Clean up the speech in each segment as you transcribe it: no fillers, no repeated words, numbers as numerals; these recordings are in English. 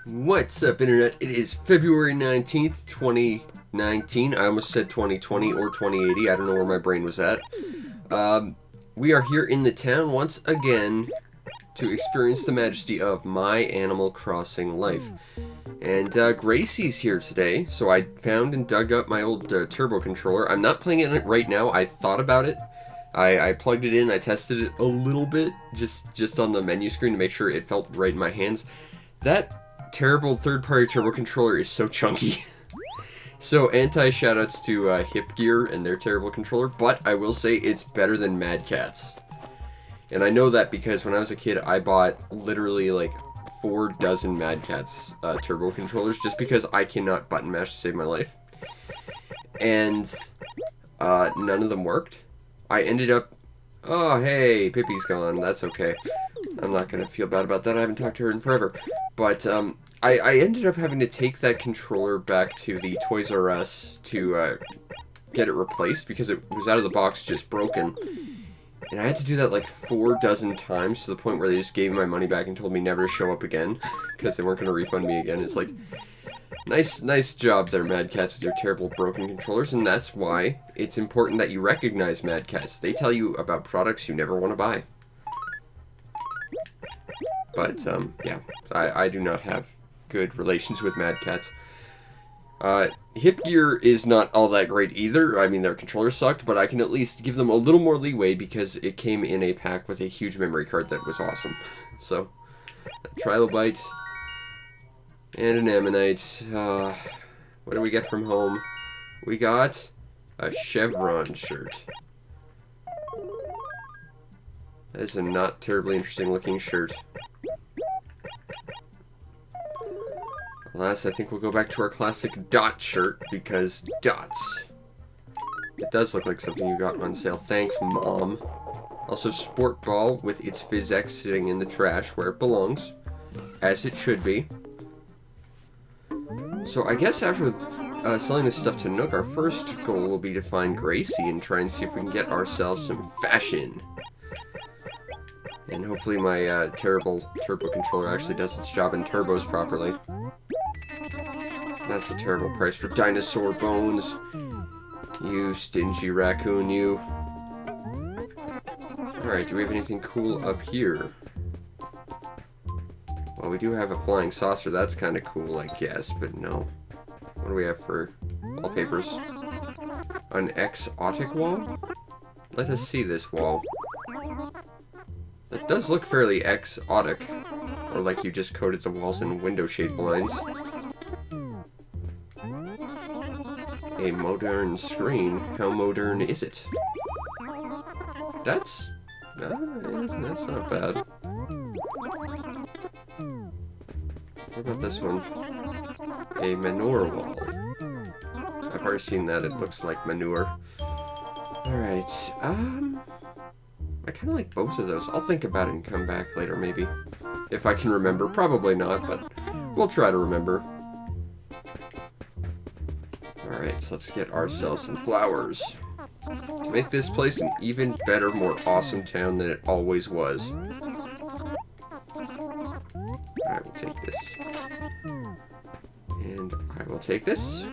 What's up, Internet? It is February 19th, 2019. I almost said 2020 or 2080. I don't know where my brain was at. We are here in the town once again to experience the majesty of my Animal Crossing life. And Gracie's here today, so I found and dug up my old turbo controller. I'm not playing it right now. I thought about it. I plugged it in, I tested it a little bit, just on the menu screen to make sure it felt right in my hands. That terrible third-party turbo controller is so chunky. So anti-shoutouts to Hip Gear and their terrible controller, but I will say it's better than Mad Catz. And I know that because when I was a kid, I bought literally like 4 dozen Mad Catz turbo controllers just because I cannot button mash to save my life. And none of them worked. I ended up... Oh, hey, Pippi's gone. That's okay. I'm not going to feel bad about that. I haven't talked to her in forever. But I ended up having to take that controller back to the Toys R Us to get it replaced because it was out of the box just broken. And I had to do that like 4 dozen times to the point where they just gave me my money back and told me never to show up again because they weren't going to refund me again. It's like, nice job there, Mad Catz, with your terrible broken controllers, and that's why it's important that you recognize Mad Catz. They tell you about products you never want to buy. But, yeah, I do not have good relations with Mad Catz. Hip Gear is not all that great either. I mean, their controllers sucked, but I can at least give them a little more leeway because it came in a pack with a huge memory card that was awesome. So, a Trilobite and an Ammonite. What do we get from home? We got a Chevron shirt. That is a not terribly interesting looking shirt. Alas, I think we'll go back to our classic dot shirt, because dots. It does look like something you got on sale. Thanks, Mom. Also, Sport Ball with its Phys-X sitting in the trash where it belongs, as it should be. So I guess after selling this stuff to Nook, our first goal will be to find Gracie and try and see if we can get ourselves some fashion. And hopefully my terrible turbo controller actually does its job in turbos properly. That's a terrible price for dinosaur bones. You stingy raccoon, you. Alright, do we have anything cool up here? Well, we do have a flying saucer. That's kind of cool, I guess, but no. What do we have for wallpapers? An exotic wall? Let us see this wall. It does look fairly exotic. Or like you just coated the walls in window shade blinds. A modern screen. How modern is it? That's not bad. What about this one? A manure wall. I've already seen that. It looks like manure. Alright, I kind of like both of those. I'll think about it and come back later, maybe. If I can remember. Probably not, but we'll try to remember. Alright, so let's get ourselves some flowers. To make this place an even better, more awesome town than it always was. I will take this. And I will take this.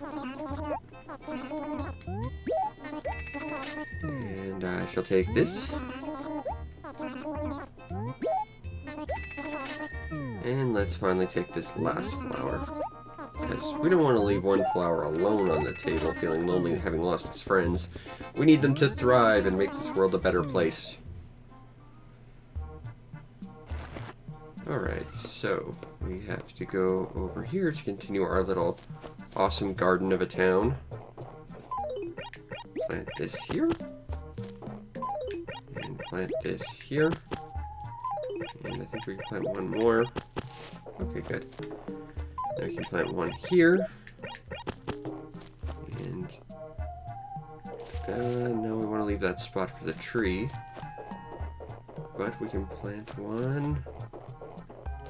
And I shall take this. And let's finally take this last flower. Because we don't want to leave one flower alone on the table, feeling lonely and having lost its friends. We need them to thrive and make this world a better place. Alright, so we have to go over here to continue our little awesome garden of a town. Plant this here. And plant this here. And I think we can plant one more. Okay, good. Now we can plant one here. And no, we want to leave that spot for the tree. But we can plant one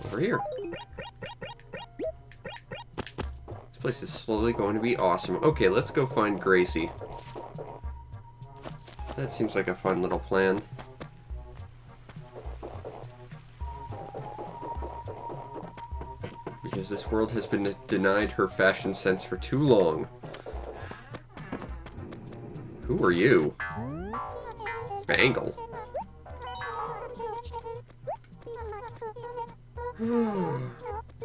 over here. This place is slowly going to be awesome. Okay, let's go find Gracie. That seems like a fun little plan. Because this world has been denied her fashion sense for too long. Who are you? Bangle.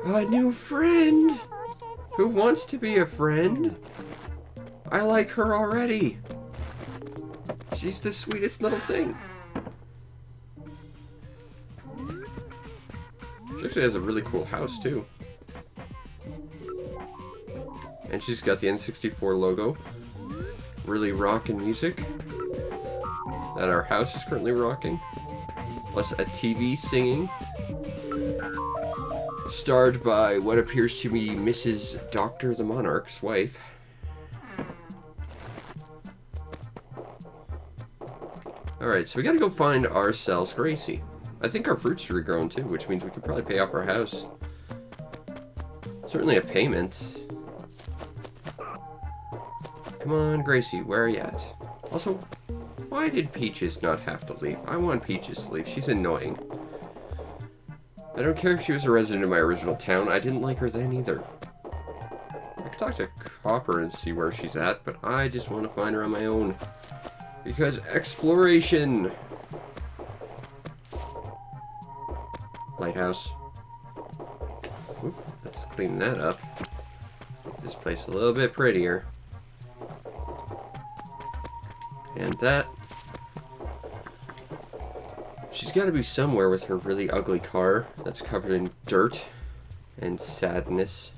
A new friend! Who wants to be a friend? I like her already. She's the sweetest little thing. She actually has a really cool house, too. And she's got the N64 logo. Really rockin' music. That our house is currently rocking. Plus a TV singing. Starred by what appears to be Mrs. Dr. the Monarch's wife. Alright, so we gotta go find ourselves Gracie. I think our fruits are regrown too, which means we could probably pay off our house. Certainly a payment. Come on, Gracie, where are you at? Also, why did Peaches not have to leave? I want Peaches to leave. She's annoying. I don't care if she was a resident of my original town. I didn't like her then either. I could talk to Copper and see where she's at, but I just want to find her on my own. Because exploration! Lighthouse. Oop, let's clean that up. Make this place a little bit prettier. And that. She's got to be somewhere with her really ugly car that's covered in dirt and sadness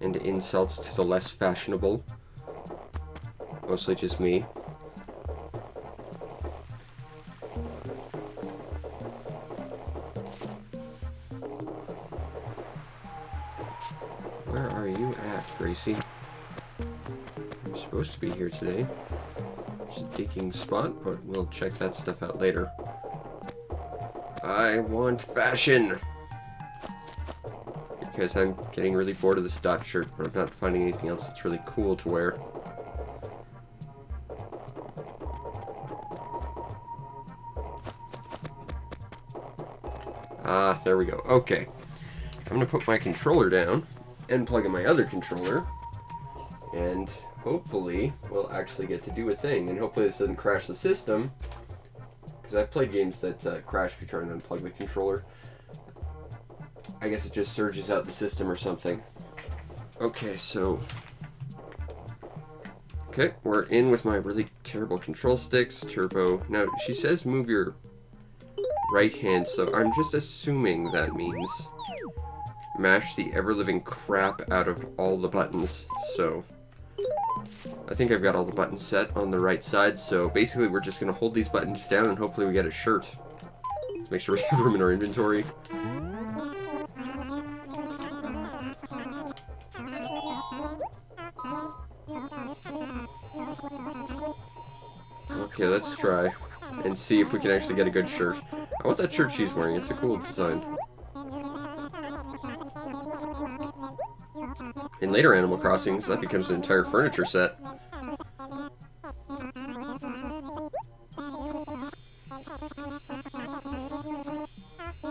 and insults to the less fashionable. Mostly just me. Where are you at, Gracie? You're supposed to be here today. There's a digging spot, but we'll check that stuff out later. I want fashion! Because I'm getting really bored of this dot shirt, but I'm not finding anything else that's really cool to wear. Ah, there we go. Okay. I'm gonna put my controller down and plug in my other controller. And hopefully we'll actually get to do a thing. And hopefully this doesn't crash the system. Because I've played games that crash if you try and unplug the controller. I guess it just surges out the system or something. Okay, so... Okay, we're in with my really terrible control sticks. Turbo. Now, she says move your right hand, so I'm just assuming that means mash the ever-living crap out of all the buttons. So I think I've got all the buttons set on the right side, so basically we're just going to hold these buttons down and hopefully we get a shirt. Let's make sure we have room in our inventory. Okay, let's try and see if we can actually get a good shirt. I want that shirt she's wearing. It's a cool design. In later Animal Crossings, that becomes an entire furniture set.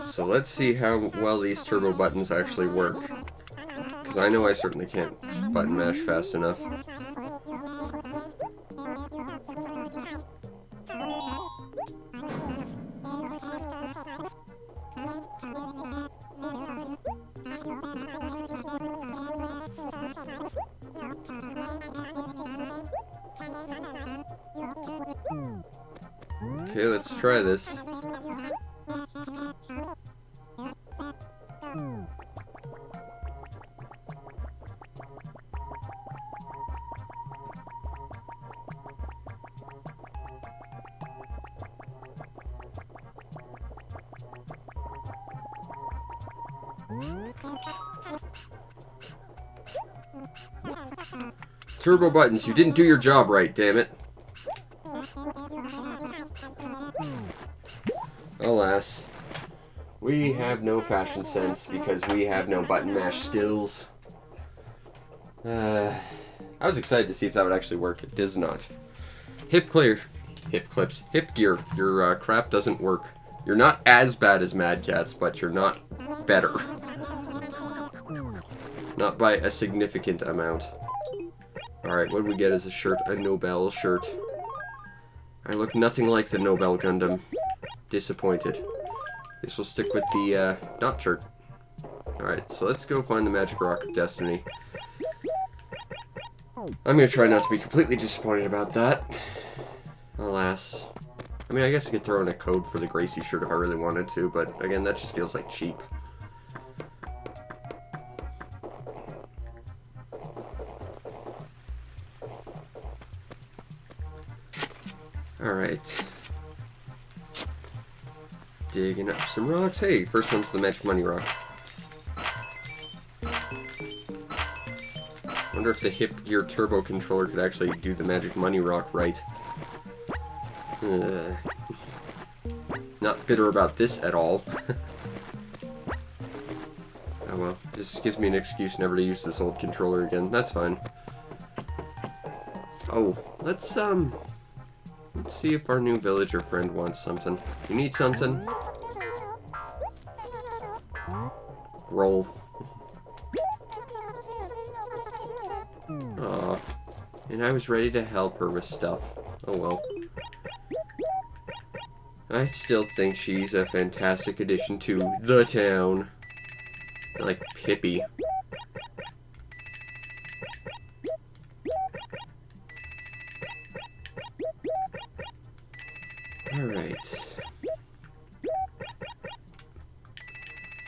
So let's see how well these turbo buttons actually work. Because I know I certainly can't button mash fast enough. Okay, let's try this. Turbo buttons, you didn't do your job right, damn it. Alas, we have no fashion sense because we have no button mash skills. I was excited to see if that would actually work. It does not. Hip gear. Your crap doesn't work. You're not as bad as Mad Catz, but you're not better. Not by a significant amount. Alright, what do we get as a shirt? A Nobel shirt. I look nothing like the Nobel Gundam. Disappointed. Guess we'll stick with the, dot shirt. Alright, so let's go find the Magic Rock of Destiny. I'm gonna try not to be completely disappointed about that. Alas. I mean, I guess I could throw in a code for the Gracie shirt if I really wanted to, but again, that just feels like cheap. Alright. Digging up some rocks. Hey, first one's the Magic Money Rock. Wonder if the Hip Gear Turbo controller could actually do the Magic Money Rock right. Not bitter about this at all. Oh well, this gives me an excuse never to use this old controller again. That's fine. Oh, let's see if our new villager friend wants something. You need something? Grolf. Aw. And I was ready to help her with stuff. Oh well. I still think she's a fantastic addition to the town. Like Pippi. Alright.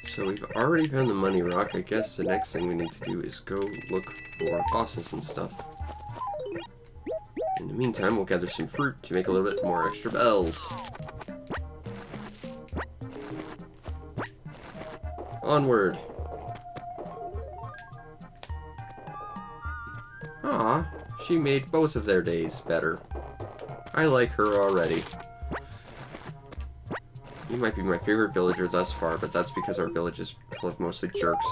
So we've already found the money rock. I guess the next thing we need to do is go look for fossils and stuff. In the meantime, we'll gather some fruit to make a little bit more extra bells. Onward. Ah, she made both of their days better. I like her already. You might be my favorite villager thus far, but that's because our village is full of mostly jerks.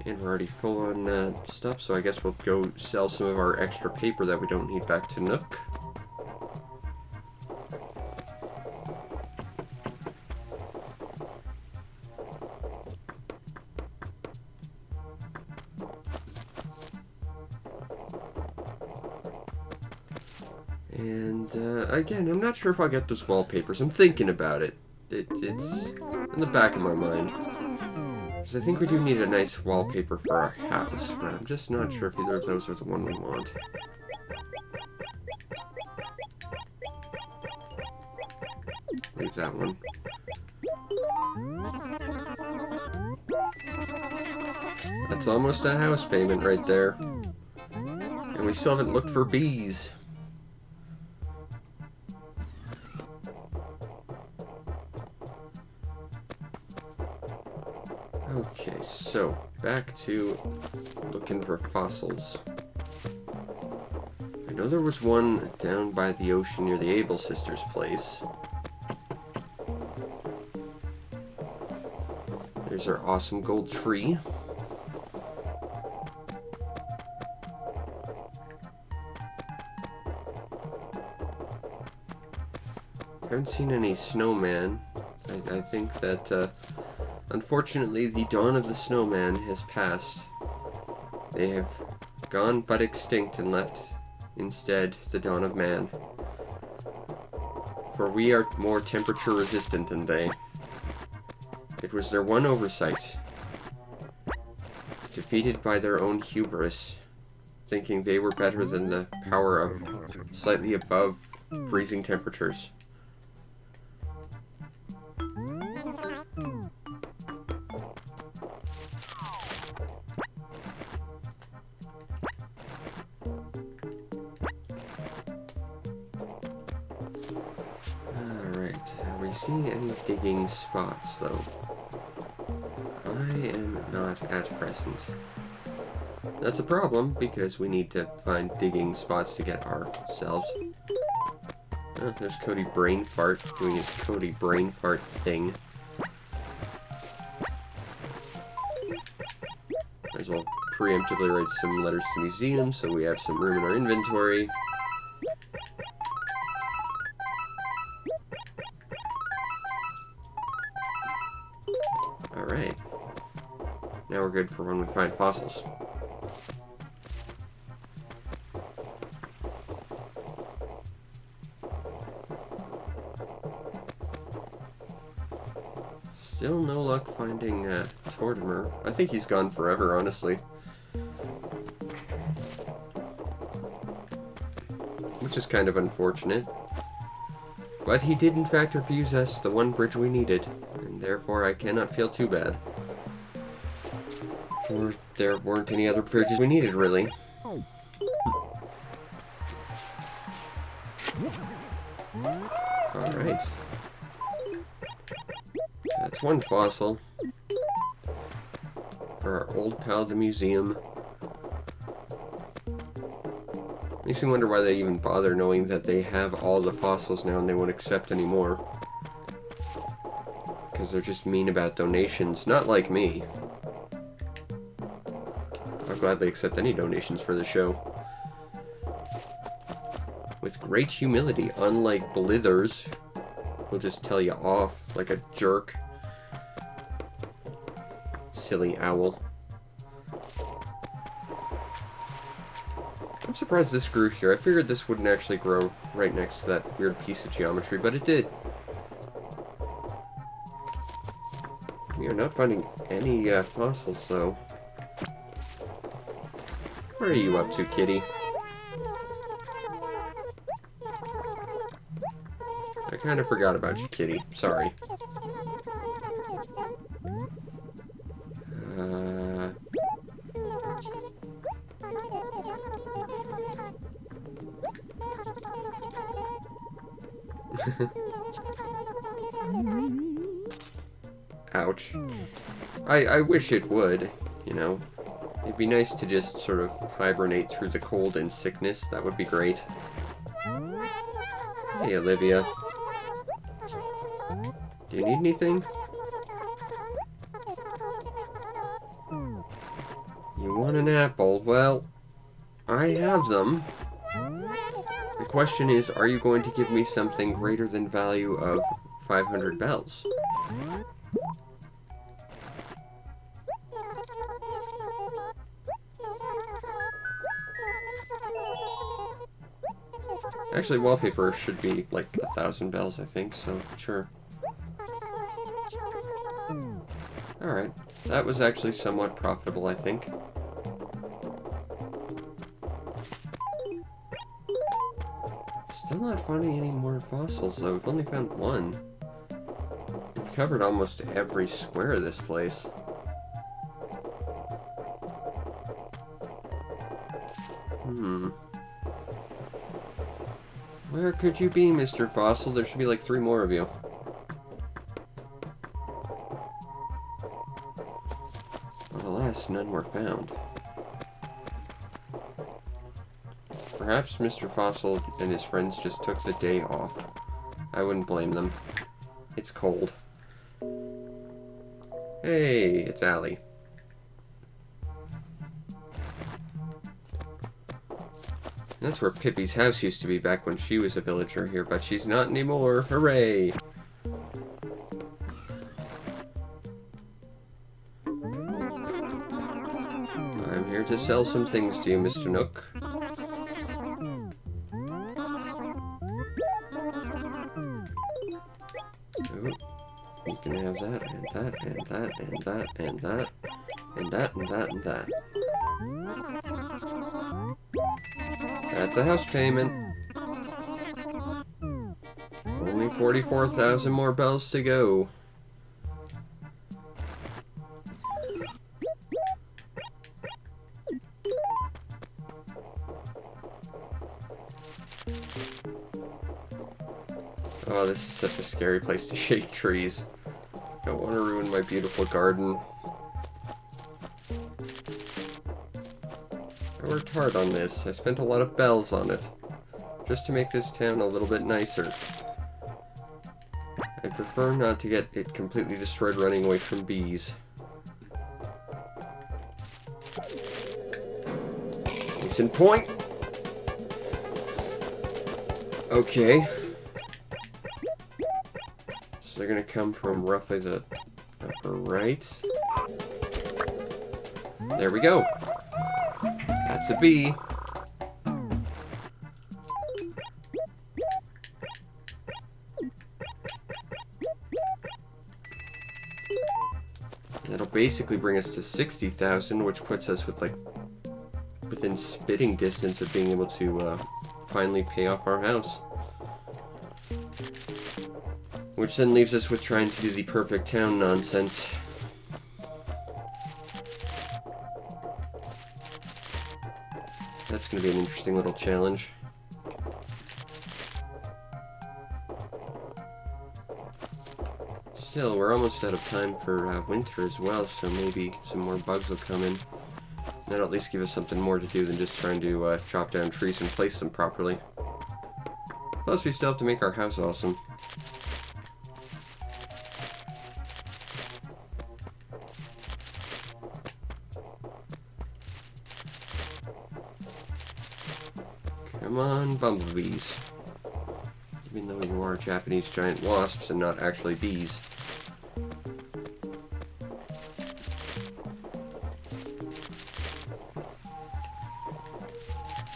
And we're already full on stuff, so I guess we'll go sell some of our extra paper that we don't need back to Nook. And, again, I'm not sure if I'll get those wallpapers. I'm thinking about it. It's in the back of my mind. Because I think we do need a nice wallpaper for our house, but I'm just not sure if either of those are the one we want. Leave that one. That's almost a house payment right there. And we still haven't looked for bees. Okay, so back to looking for fossils. I know there was one down by the ocean near the Able sisters' place. There's our awesome gold tree. Haven't seen any snowman. I think that, unfortunately, the dawn of the snowman has passed. They have gone but extinct and left instead the dawn of man. For we are more temperature resistant than they. It was their one oversight. Defeated by their own hubris, thinking they were better than the power of slightly above freezing temperatures. Seeing any digging spots, though? I am not at present. That's a problem, because we need to find digging spots to get ourselves. Oh, there's Cody Brainfart doing his Cody Brainfart thing. Might as well preemptively write some letters to the museum so we have some room in our inventory. Alright. Now we're good for when we find fossils. Still no luck finding Tortimer. I think he's gone forever, honestly. Which is kind of unfortunate. But he did in fact refuse us the one bridge we needed, and therefore I cannot feel too bad. For there weren't any other bridges we needed, really. Alright. That's one fossil. For our old pal, the museum. Makes me wonder why they even bother, knowing that they have all the fossils now and they won't accept any more. Because they're just mean about donations, not like me. I'll gladly accept any donations for the show. With great humility, unlike Blithers, who'll just tell you off like a jerk. Silly owl. I'm surprised this grew here. I figured this wouldn't actually grow right next to that weird piece of geometry, but it did. We are not finding any fossils, though. Where are you up to, kitty? I kind of forgot about you, kitty. Sorry. Ouch. I wish it would, you know. It'd be nice to just sort of hibernate through the cold and sickness. That would be great. Hey, Olivia. Do you need anything? You want an apple? Well, I have them. The question is, are you going to give me something greater than value of 500 bells? Actually, wallpaper should be like 1,000 bells, I think, so sure. Alright, that was actually somewhat profitable, I think. Still not finding any more fossils, though. We've only found one. We've covered almost every square of this place. Where could you be, Mr. Fossil? There should be like 3 more of you. But alas, none were found. Perhaps Mr. Fossil and his friends just took the day off. I wouldn't blame them. It's cold. Hey, it's Allie. That's where Pippi's house used to be back when she was a villager here, but she's not anymore. Hooray! I'm here to sell some things to you, Mr. Nook. Oh, you can have that, and that, and that, and that, and that, and that, and that, and that. That's a house payment. Only 44,000 more bells to go. Oh, this is such a scary place to shake trees. Don't want to ruin my beautiful garden. I worked hard on this. I spent a lot of bells on it. Just to make this town a little bit nicer. I'd prefer not to get it completely destroyed running away from bees. Case in point. Okay. So they're gonna come from roughly the upper right. There we go. That's a bee. That'll basically bring us to 60,000, which puts us with like within spitting distance of being able to finally pay off our house. Which then leaves us with trying to do the perfect town nonsense. That's going to be an interesting little challenge. Still, we're almost out of time for winter as well, so maybe some more bugs will come in. That'll at least give us something more to do than just trying to chop down trees and place them properly. Plus, we still have to make our house awesome. Come on, bumblebees. Even though you are Japanese giant wasps and not actually bees.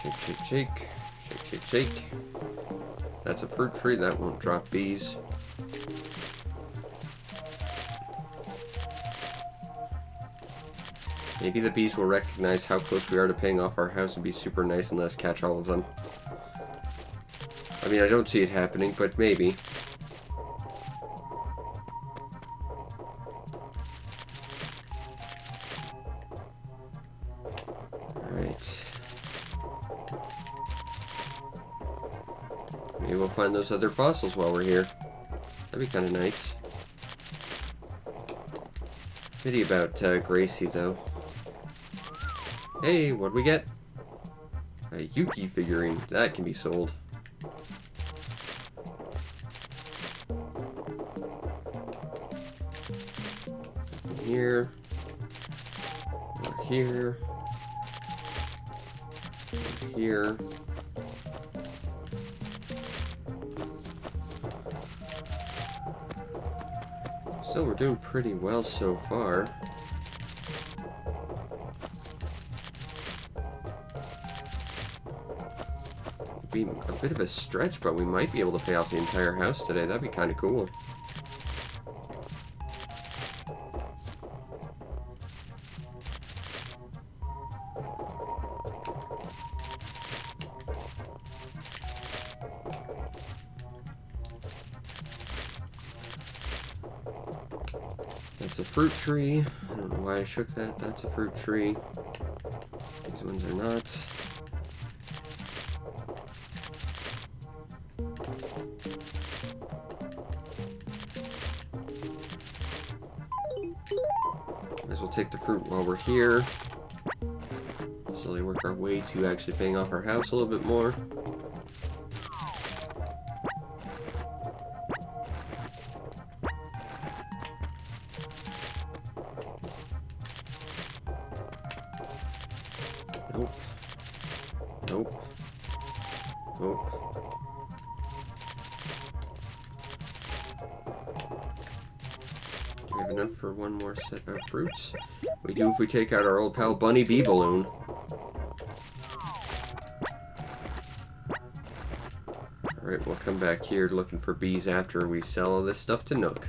Shake, shake, shake. Shake, shake, shake. That's a fruit tree. That won't drop bees. Maybe the bees will recognize how close we are to paying off our house and be super nice and let us catch all of them. I mean, I don't see it happening, but maybe. Alright. Maybe we'll find those other fossils while we're here. That'd be kind of nice. Pity about Gracie, though. Hey, what'd we get? A Yuki figurine. That can be sold. Here. Over here. Over here. So we're doing pretty well so far. Be a bit of a stretch, but we might be able to pay off the entire house today. That'd be kind of cool. That's a fruit tree. I don't know why I shook that. That's a fruit tree. These ones are not. Might as well take the fruit while we're here. Slowly work our way to actually paying off our house a little bit more. Nope. Nope. Nope. Do we have enough for one more set of fruits? We do if we take out our old pal Bunny Bee Balloon. Alright, we'll come back here looking for bees after we sell all this stuff to Nook.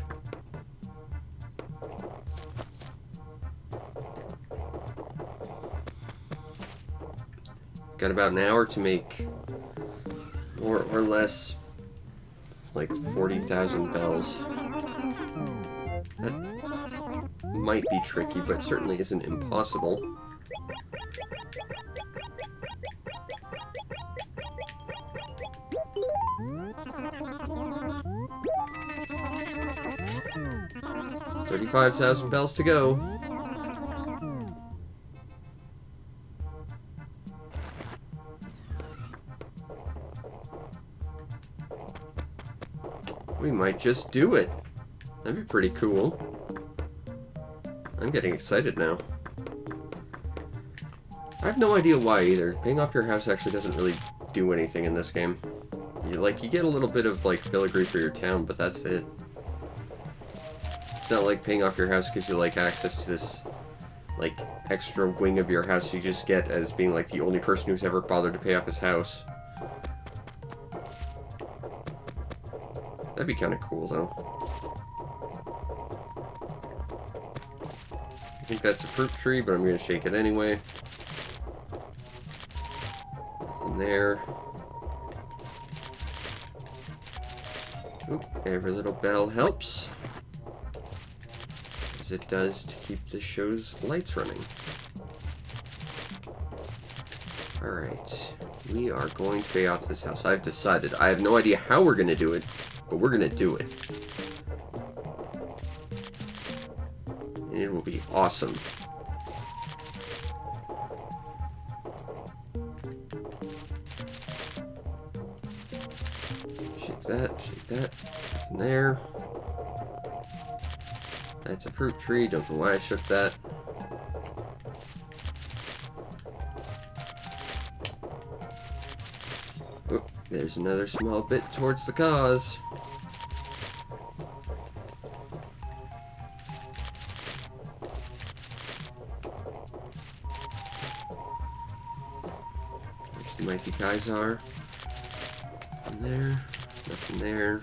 Got about an hour to make more or less like 40,000 bells. That might be tricky, but certainly isn't impossible. $35,000 bells to go. We might just do it. That'd be pretty cool. I'm getting excited now. I have no idea why either. Paying off your house actually doesn't really do anything in this game. You get a little bit of like filigree for your town, but that's it. It's not like paying off your house gives you like access to this like, extra wing of your house you just get as being, like, the only person who's ever bothered to pay off his house. That'd be kind of cool, though. I think that's a fruit tree, but I'm going to shake it anyway. Nothing there. Oop, every little bell helps, as it does to keep the show's lights running. Alright, we are going to pay off this house. I've decided. I have no idea how we're going to do it, but we're going to do it. And it will be awesome. Shake that. Nothing there. That's a fruit tree. Don't know why I shook that. Oh, there's another small bit towards the cause. There's the mighty Kaisar. Nothing there. Nothing there.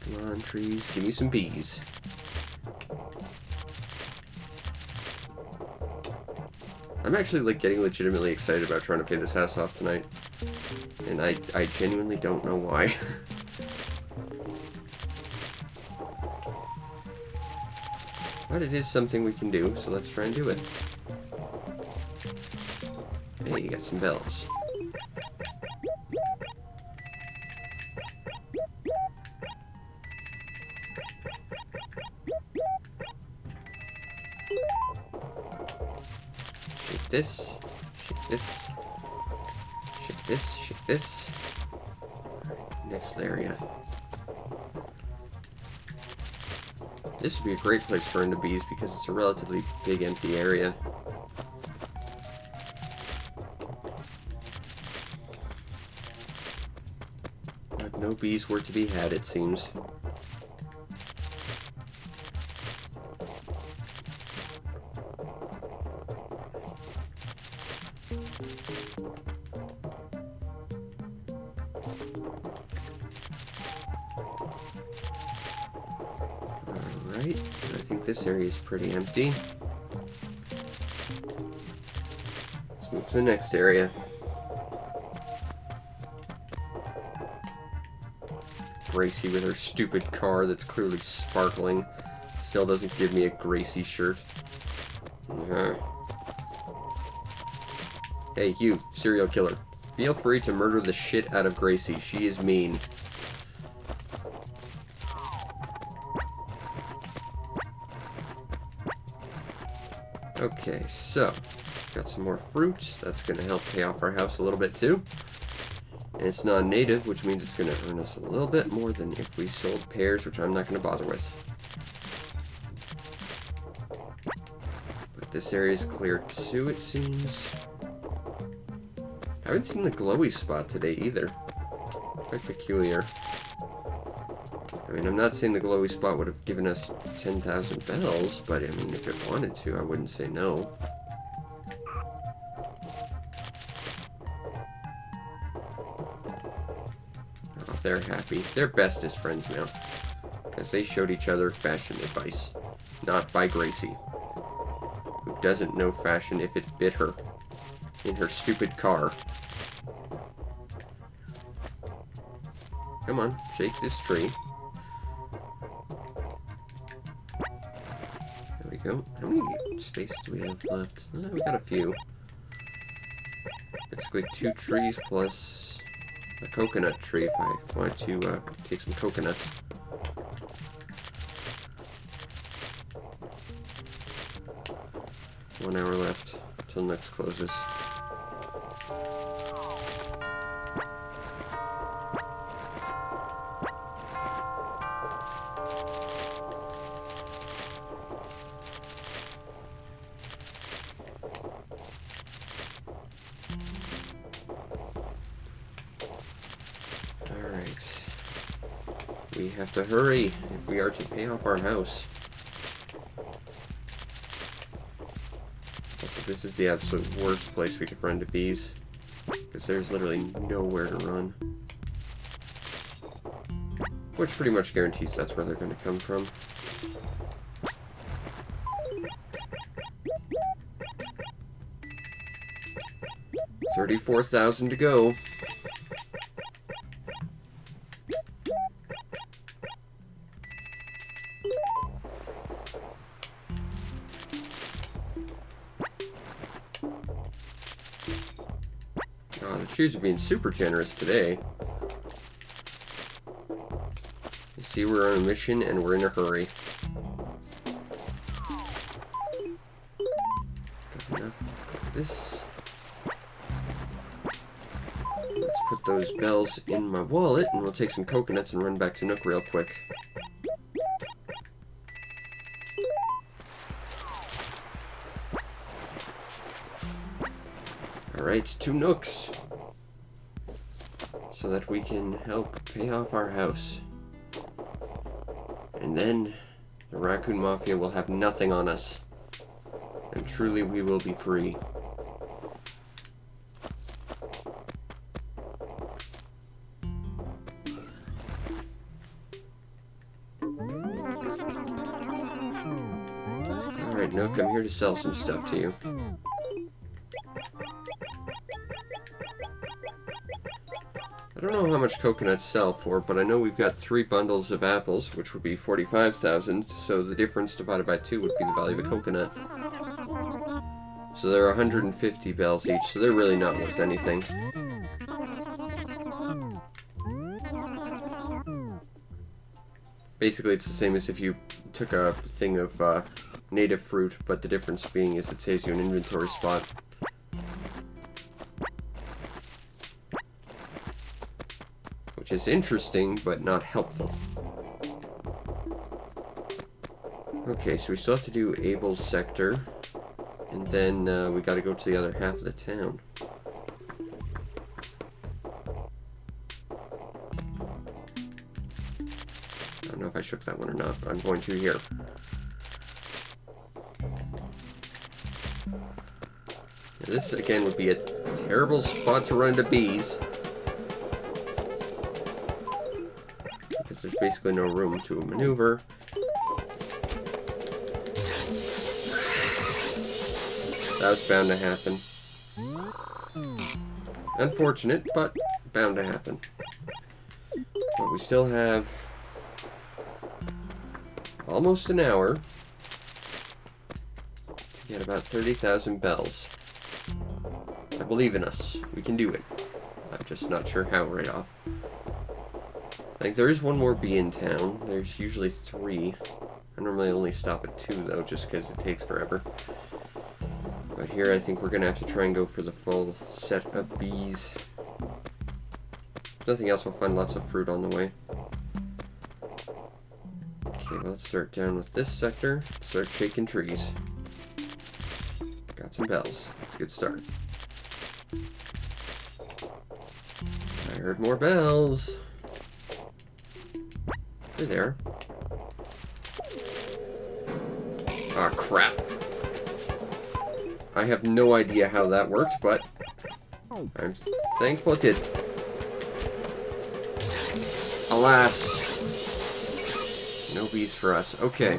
Come on, trees. Give me some bees. I'm actually, like, getting legitimately excited about trying to pay this house off tonight. And I genuinely don't know why. But it is something we can do, so let's try and do it. Hey, you got some bells. Shake this, shake this, shake this, shake this. Next area. This would be a great place for into bees because it's a relatively big empty area. But no bees were to be had, it seems. Alright, I think this area is pretty empty. Let's move to the next area. Gracie with her stupid car that's clearly sparkling. Still doesn't give me a Gracie shirt. Hey, you, serial killer. Feel free to murder the shit out of Gracie. She is mean. Okay, so, got some more fruit. That's going to help pay off our house a little bit too. And it's non-native, which means it's going to earn us a little bit more than if we sold pears, which I'm not going to bother with. But this area is clear too, it seems. I haven't seen the glowy spot today either. Quite peculiar. I mean, I'm not saying the glowy spot would have given us 10,000 bells, but I mean, if it wanted to, I wouldn't say no. Oh, they're happy. They're bestest friends now. Because they showed each other fashion advice. Not by Gracie, who doesn't know fashion if it bit her in her stupid car. Come on, shake this tree. There we go. How many spaces do we have left? We got a few. Basically 2 trees plus a coconut tree if I wanted to take some coconuts. One hour left till next closes. Alright. We have to hurry if we are to pay off our house. this is the absolute worst place we could run to bees. Because there's literally nowhere to run. Which pretty much guarantees that's where they're going to come from. $34,000 to go. Oh, the trees are being super generous today. You see, we're on a mission and we're in a hurry. Got enough for this. Let's put those bells in my wallet and we'll take some coconuts and run back to Nook real quick. Alright, 2 Nooks. So that we can help pay off our house. And then the Raccoon Mafia will have nothing on us. And truly we will be free. Alright, Nook, I'm here to sell some stuff to you. I don't know how much coconuts sell for, but I know we've got 3 bundles of apples, which would be 45,000, so the difference divided by 2 would be the value of a coconut. So they're 150 bells each, so they're really not worth anything. Basically, it's the same as if you took a thing of native fruit, but the difference being is it saves you an inventory spot. Which is interesting, but not helpful. Okay, so we still have to do Abel's sector, and then we gotta go to the other half of the town. I don't know if I shook that one or not, but I'm going to here. Now, this, again, would be a terrible spot to run into bees. Because there's basically no room to maneuver. That was bound to happen. Unfortunate, but bound to happen. But we still have almost an hour to get about 30,000 bells. I believe in us. We can do it. I'm just not sure how right off. Like, there is one more bee in town. There's usually 3. I normally only stop at 2, though, just because it takes forever. But here, I think we're going to have to try and go for the full set of bees. If nothing else, we'll find lots of fruit on the way. Okay, well, let's start down with this sector. Start shaking trees. Got some bells. That's a good start. I heard more bells. They're there. Ah, crap. I have no idea how that worked, but I'm thankful it did. Alas. No bees for us. Okay.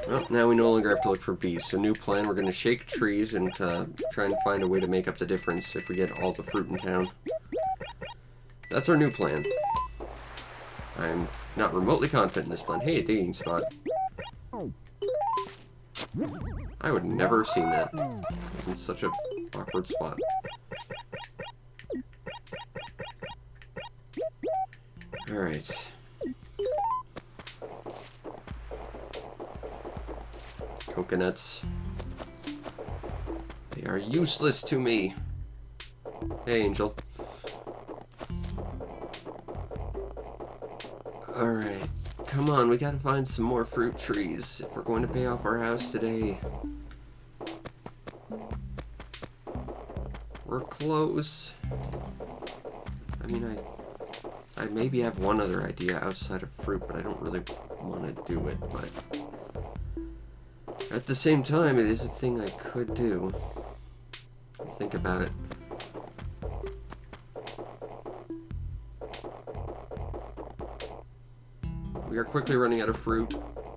Well, now we no longer have to look for bees. So new plan, we're going to shake trees and try and find a way to make up the difference if we get all the fruit in town. That's our new plan. I'm not remotely confident in this plan. Hey, a digging spot. I would never have seen that. It's in such a awkward spot. Alright. Coconuts. They are useless to me. Hey, Angel. Alright. Come on, we gotta find some more fruit trees if we're going to pay off our house today. We're close. I mean, I maybe have one other idea outside of fruit, but I don't really want to do it, but At the same time, it is a thing I could do. Think about it. We are quickly running out of fruit.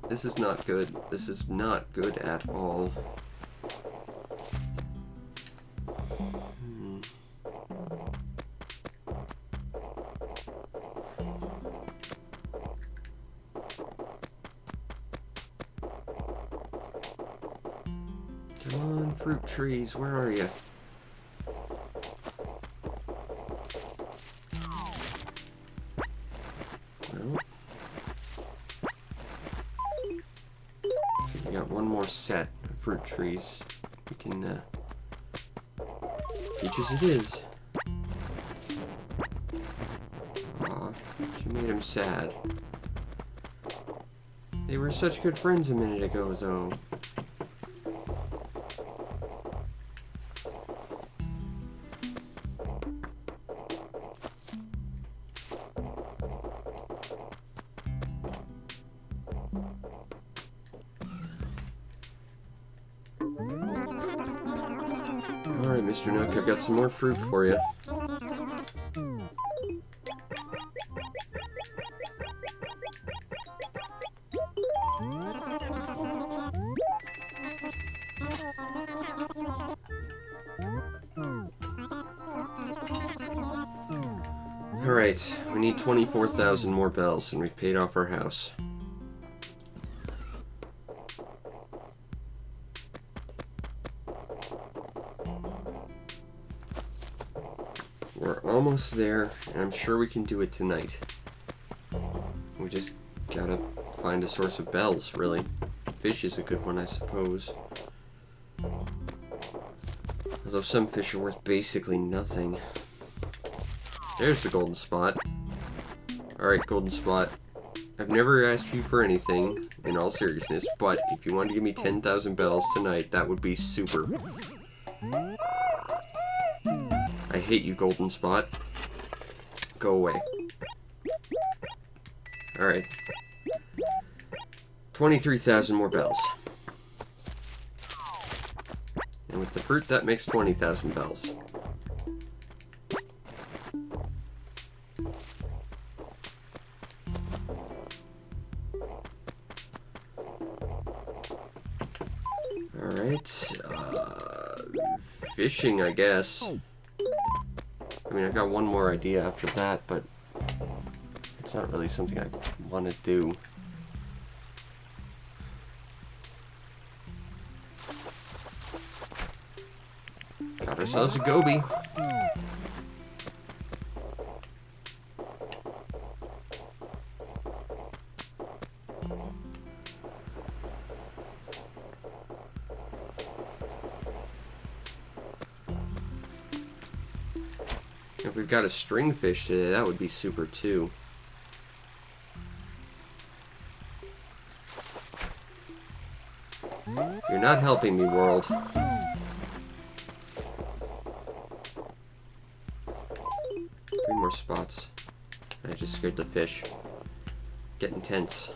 This is not good. This is not good at all. Come on, fruit trees, where are you? Well, we got one more set of fruit trees. We can, peaches it is. Aw, she made him sad. They were such good friends a minute ago, though. Alright, Mr. Nook, I've got some more fruit for you. Alright, we need 24,000 more bells, and we've paid off our house. We're almost there, and I'm sure we can do it tonight. We just gotta find a source of bells, really. Fish is a good one, I suppose. Although some fish are worth basically nothing. There's the golden spot. Alright, golden spot. I've never asked you for anything, in all seriousness, but if you want to give me 10,000 bells tonight, that would be super. I hate you, golden spot. Go away. Alright. 23,000 more bells. And with the fruit, that makes 20,000 bells. Alright. Fishing, I guess. I mean, I got one more idea after that, but it's not really something I want to do. Got ourselves a goby. If we've got a stringfish today, that would be super too. You're not helping me, world. 3 more spots. I just scared the fish. Getting tense.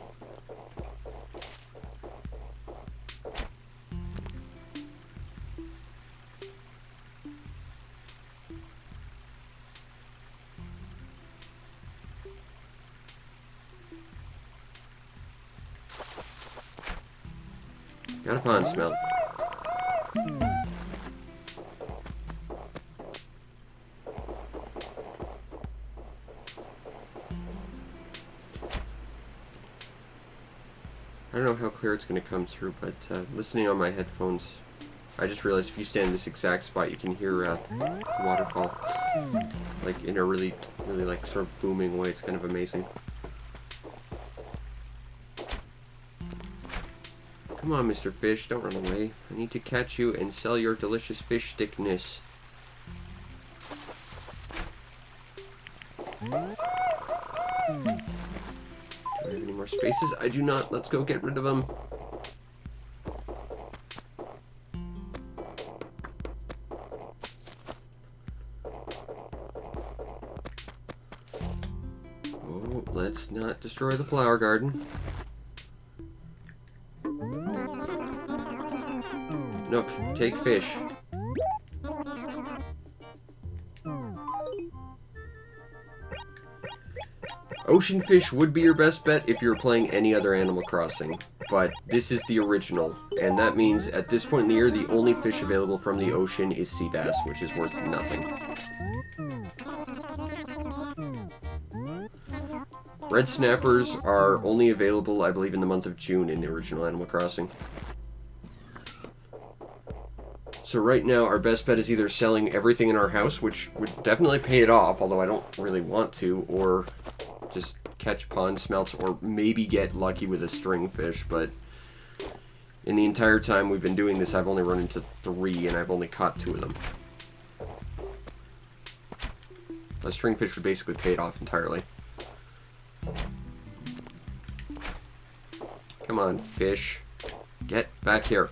Got a pond smelt. I don't know how clear it's going to come through, but listening on my headphones, I just realized if you stand in this exact spot, you can hear the waterfall, like in a really like sort of booming way. It's kind of amazing. Come on, Mr. Fish, don't run away. I need to catch you and sell your delicious fish stickness. Do I have any more spaces? I do not. Let's go get rid of them. Oh, let's not destroy the flower garden. Nook, take fish. Ocean fish would be your best bet if you're playing any other Animal Crossing, but this is the original, and that means at this point in the year, the only fish available from the ocean is sea bass, which is worth nothing. Red snappers are only available, I believe, in the month of June in the original Animal Crossing. So right now, our best bet is either selling everything in our house, which would definitely pay it off, although I don't really want to, or just catch pond smelts, or maybe get lucky with a string fish, but in the entire time we've been doing this, I've only run into 3, and I've only caught 2 of them. A string fish would basically pay it off entirely. Come on, fish. Get back here.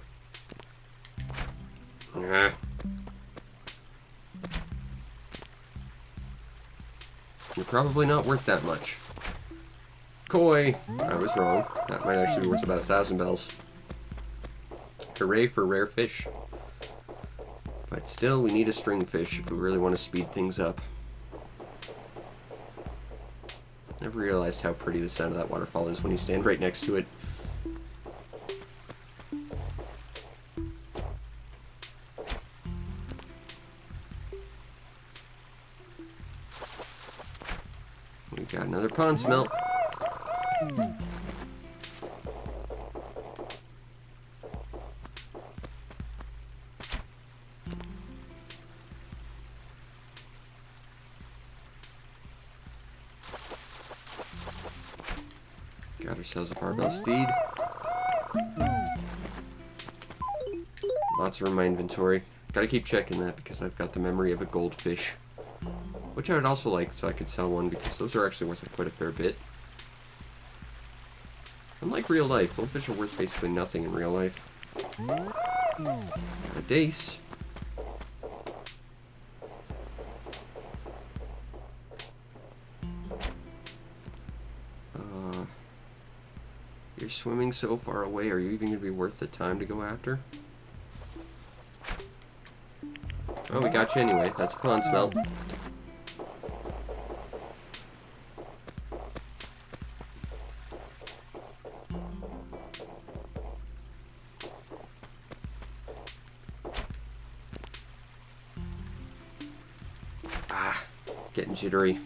Nah. You're probably not worth that much. Koi! I was wrong. That might actually be worth about 1,000 bells. Hooray for rare fish. But still, we need a string fish if we really want to speed things up. Never realized how pretty the sound of that waterfall is when you stand right next to it. We got another pond smelt. Got ourselves a barbell steed. Lots of room in my inventory. Gotta keep checking that because I've got the memory of a goldfish. Which I would also like, so I could sell one, because those are actually worth quite a fair bit. Unlike real life, goldfish are worth basically nothing in real life. Got a dace. You're swimming so far away, are you even going to be worth the time to go after? Oh, we got you anyway. That's a pond smelt. Getting jittery.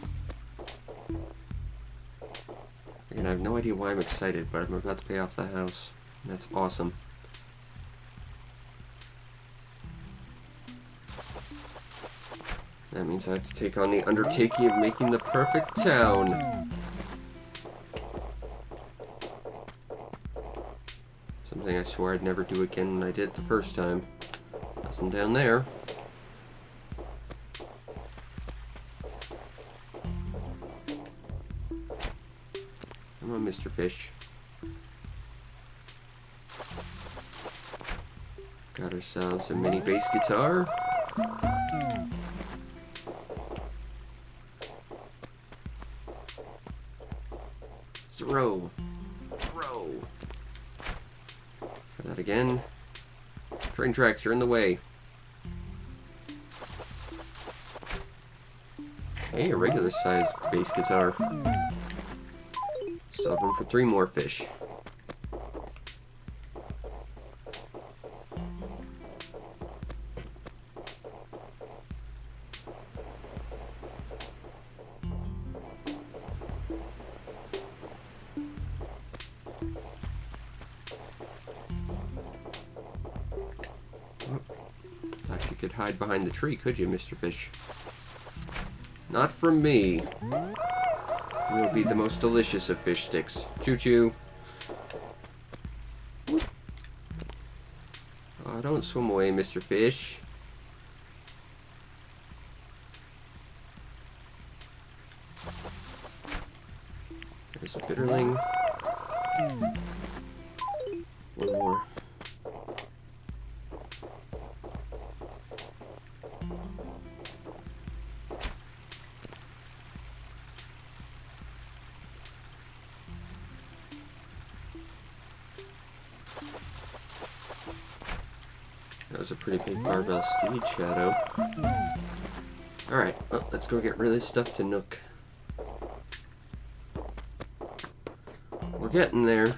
Again, I have no idea why I'm excited, but I'm about to pay off the house. That's awesome. That means I have to take on the undertaking of making the perfect town. Something I swore I'd never do again when I did it the first time. Nothing down there. Come on, Mr. Fish. Got ourselves a mini bass guitar. Throw. Throw. Try that again. Train tracks are in the way. Hey, a regular size bass guitar. Still have room for 3 more fish. Thought you could hide behind the tree, could you, Mr. Fish? Not from me. Will be the most delicious of fish sticks. Choo-choo. Oh, don't swim away, Mr. Fish. There's a bitterling. One more. was a pretty big barbell steed, Shadow. Alright, well, let's go get really stuff to Nook. We're getting there.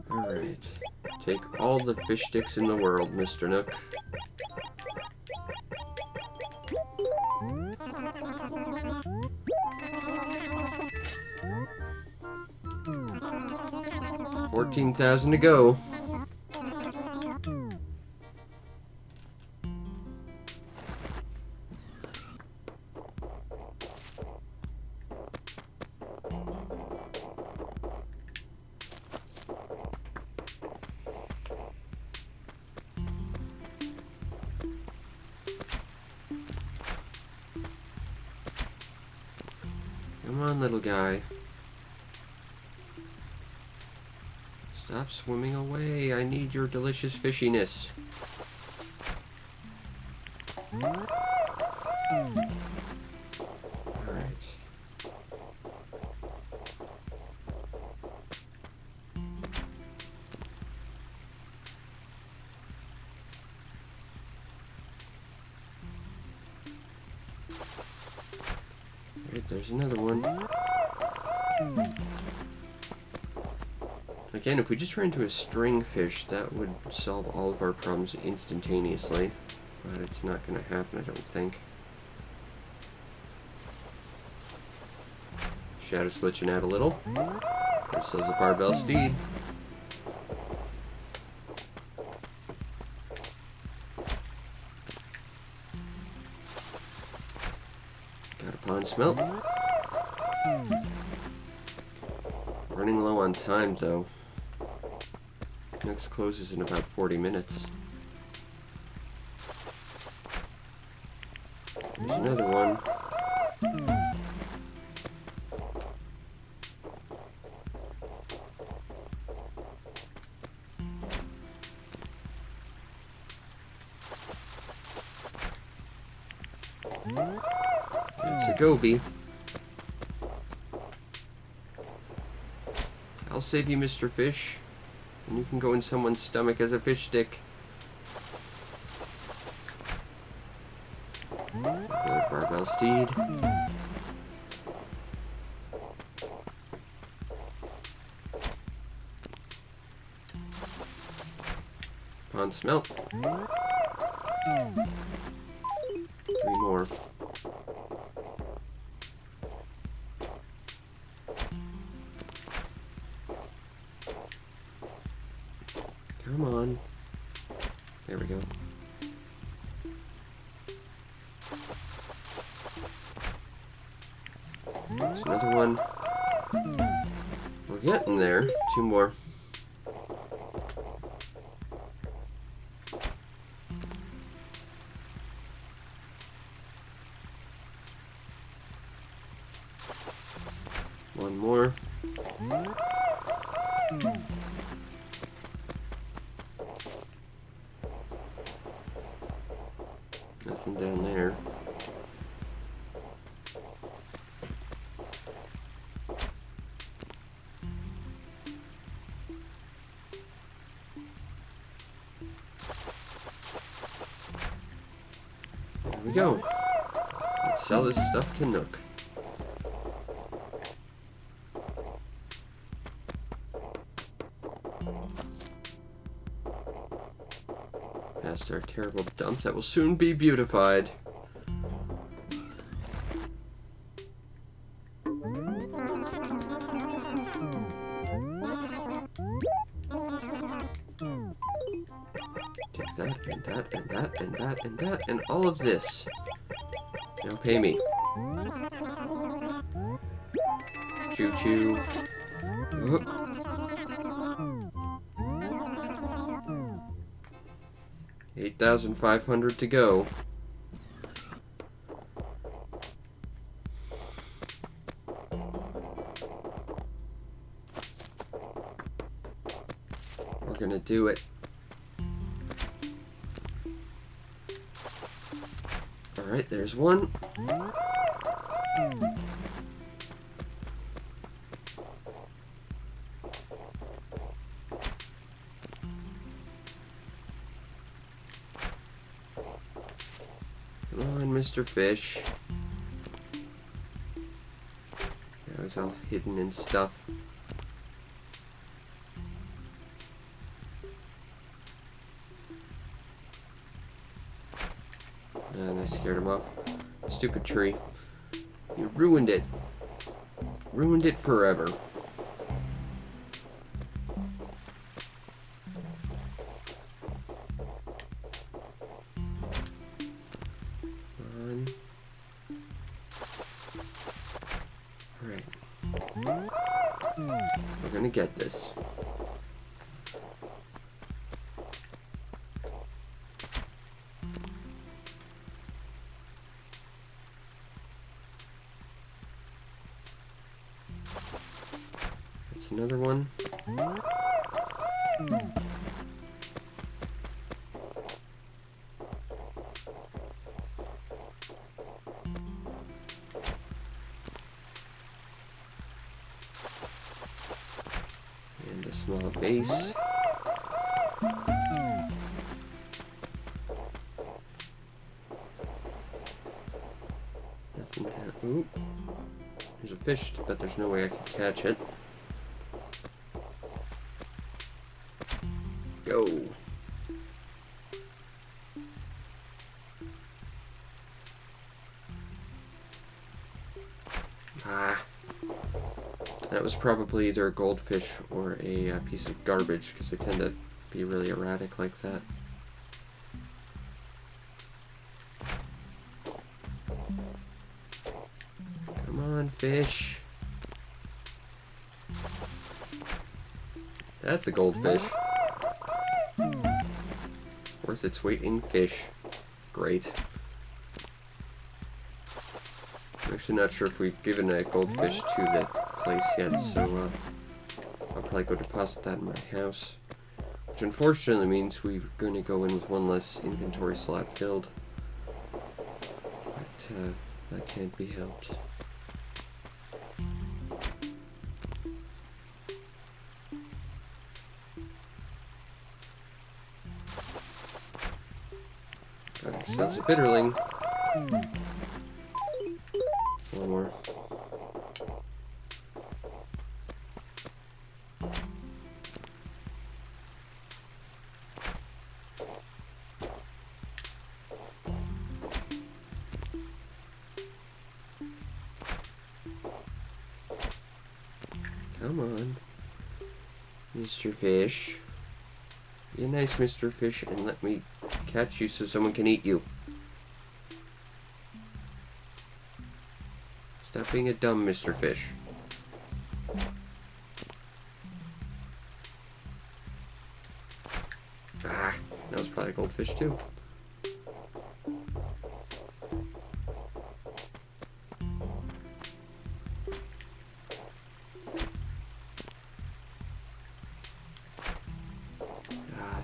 Alright. Take all the fish sticks in the world, Mr. Nook. $14,000 to go. Come on, little guy. Stop swimming away. I need your delicious fishiness. Alright. Alright, there's another one. Again, if we just ran into a string fish, that would solve all of our problems instantaneously. But it's not going to happen, I don't think. Shadow's glitching out a little. Ourselves a barbell steed. Got a pond smelt. Running low on time, though. Next closes in about 40 minutes. There's another one. That's a goby. I'll save you, Mr. Fish. And you can go in someone's stomach as a fish stick. Another barbell steed. Pond smelt. 3 more. Come on. There we go. There's another one. We're getting there. 2 more. One more. Nothing down there. There we go. Let's sell this stuff to Nook. Past our terrible dump that will soon be beautified. Take that, and that, and that, and that, and that, and all of this. Now pay me. Choo-choo. Oh. $8,500 to go. We're gonna do it. Alright, there's one. Come on, Mr. Fish. Now he's all hidden and stuff. And I scared him off. Stupid tree. You ruined it. Ruined it forever. Alright. We're gonna get this. That's another one. And a small base. Nothing down. Ooh. There's a fish, but there's no way I can catch it. Go. Ah. That was probably either a goldfish or a piece of garbage, because they tend to be really erratic like that. Come on, fish. That's a goldfish. Worth its weight in fish. Great. I'm actually not sure if we've given a goldfish to that place yet, so I'll probably go deposit that in my house. Which unfortunately means we're going to go in with one less inventory slot filled. But that can't be helped. Got ourselves a bitterling. One more. Come on, Mr. Fish. Be a nice Mr. Fish and let me catch you so someone can eat you. Stop being a dumb Mr. Fish. Ah, that was probably a goldfish too.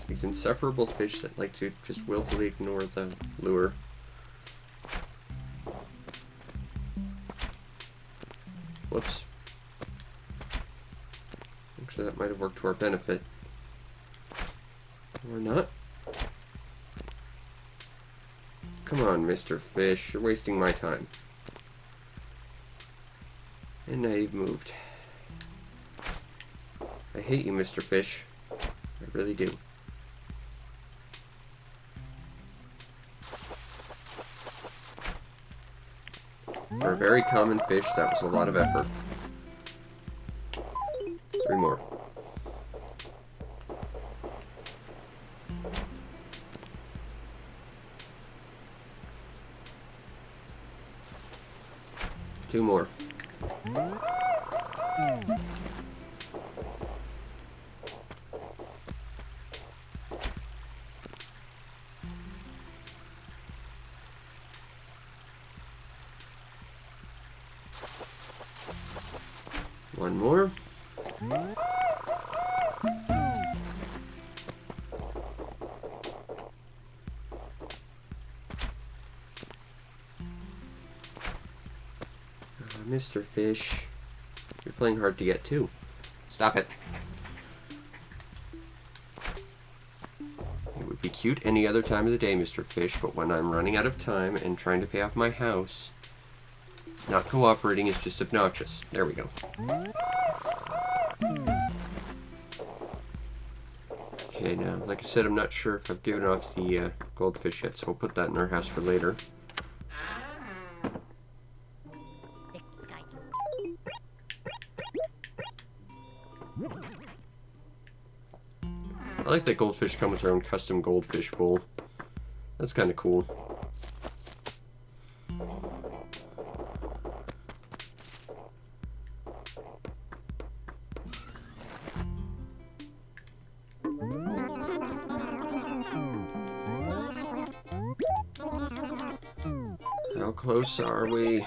These insufferable fish that like to just willfully ignore the lure. Whoops. Actually, that might have worked to our benefit. Or not. Come on, Mr. Fish. You're wasting my time. And now you've moved. I hate you, Mr. Fish. I really do. For a very common fish, that was a lot of effort. 3 more. Two more. One more. Mr. Fish. You're playing hard to get, too. Stop it. It would be cute any other time of the day, Mr. Fish, but when I'm running out of time and trying to pay off my house, not cooperating is just obnoxious. There we go. Okay, now, like I said, I'm not sure if I've given off the goldfish yet, so we'll put that in our house for later. I like that goldfish come with their own custom goldfish bowl. That's kind of cool. How close are we?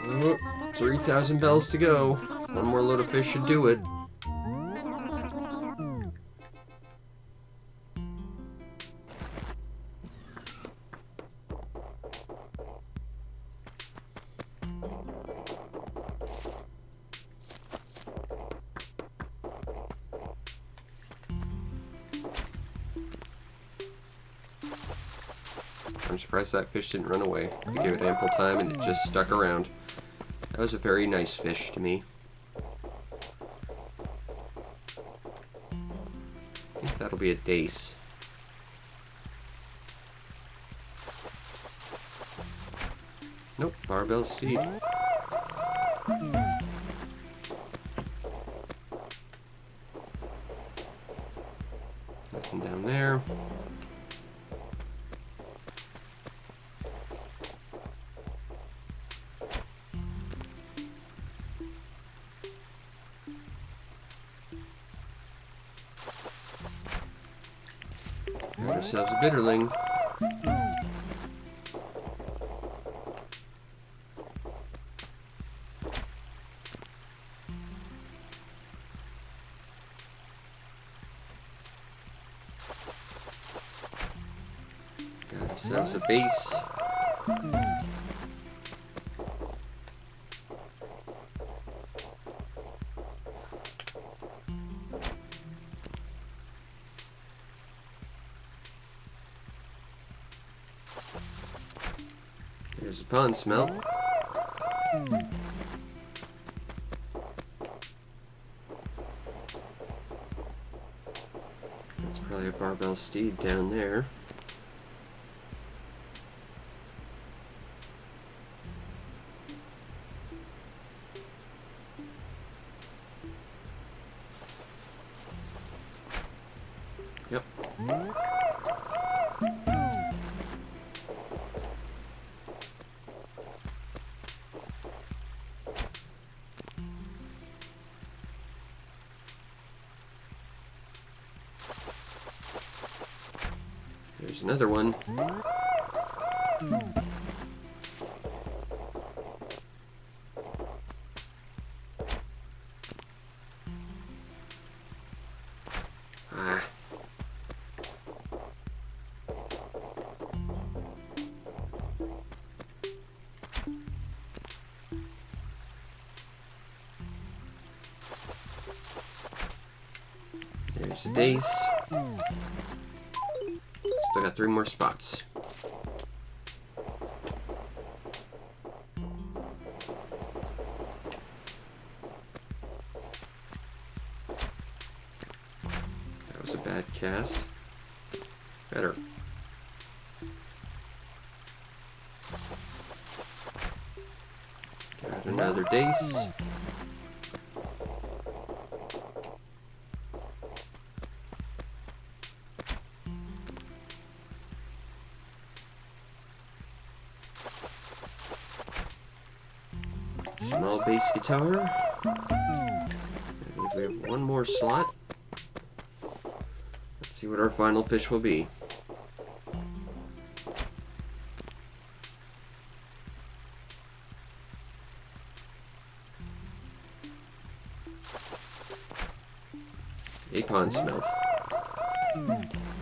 Oh, 3,000 bells to go. One more load of fish should do it. I'm surprised that fish didn't run away. I gave it ample time and it just stuck around. That was a very nice fish to me. I think that'll be a dace. Nope, barbell seed. Nothing down there. Got ourselves a bitterling. Got ourselves a base. There's a pond smelt. That's probably a barbell steed down there. Yep. There's another one. Ah. There's a dace. Still got 3 more spots. That was a bad cast. Better. Got another dace. Small bass guitar. I believe we have one more slot. Let's see what our final fish will be. A pond smelt.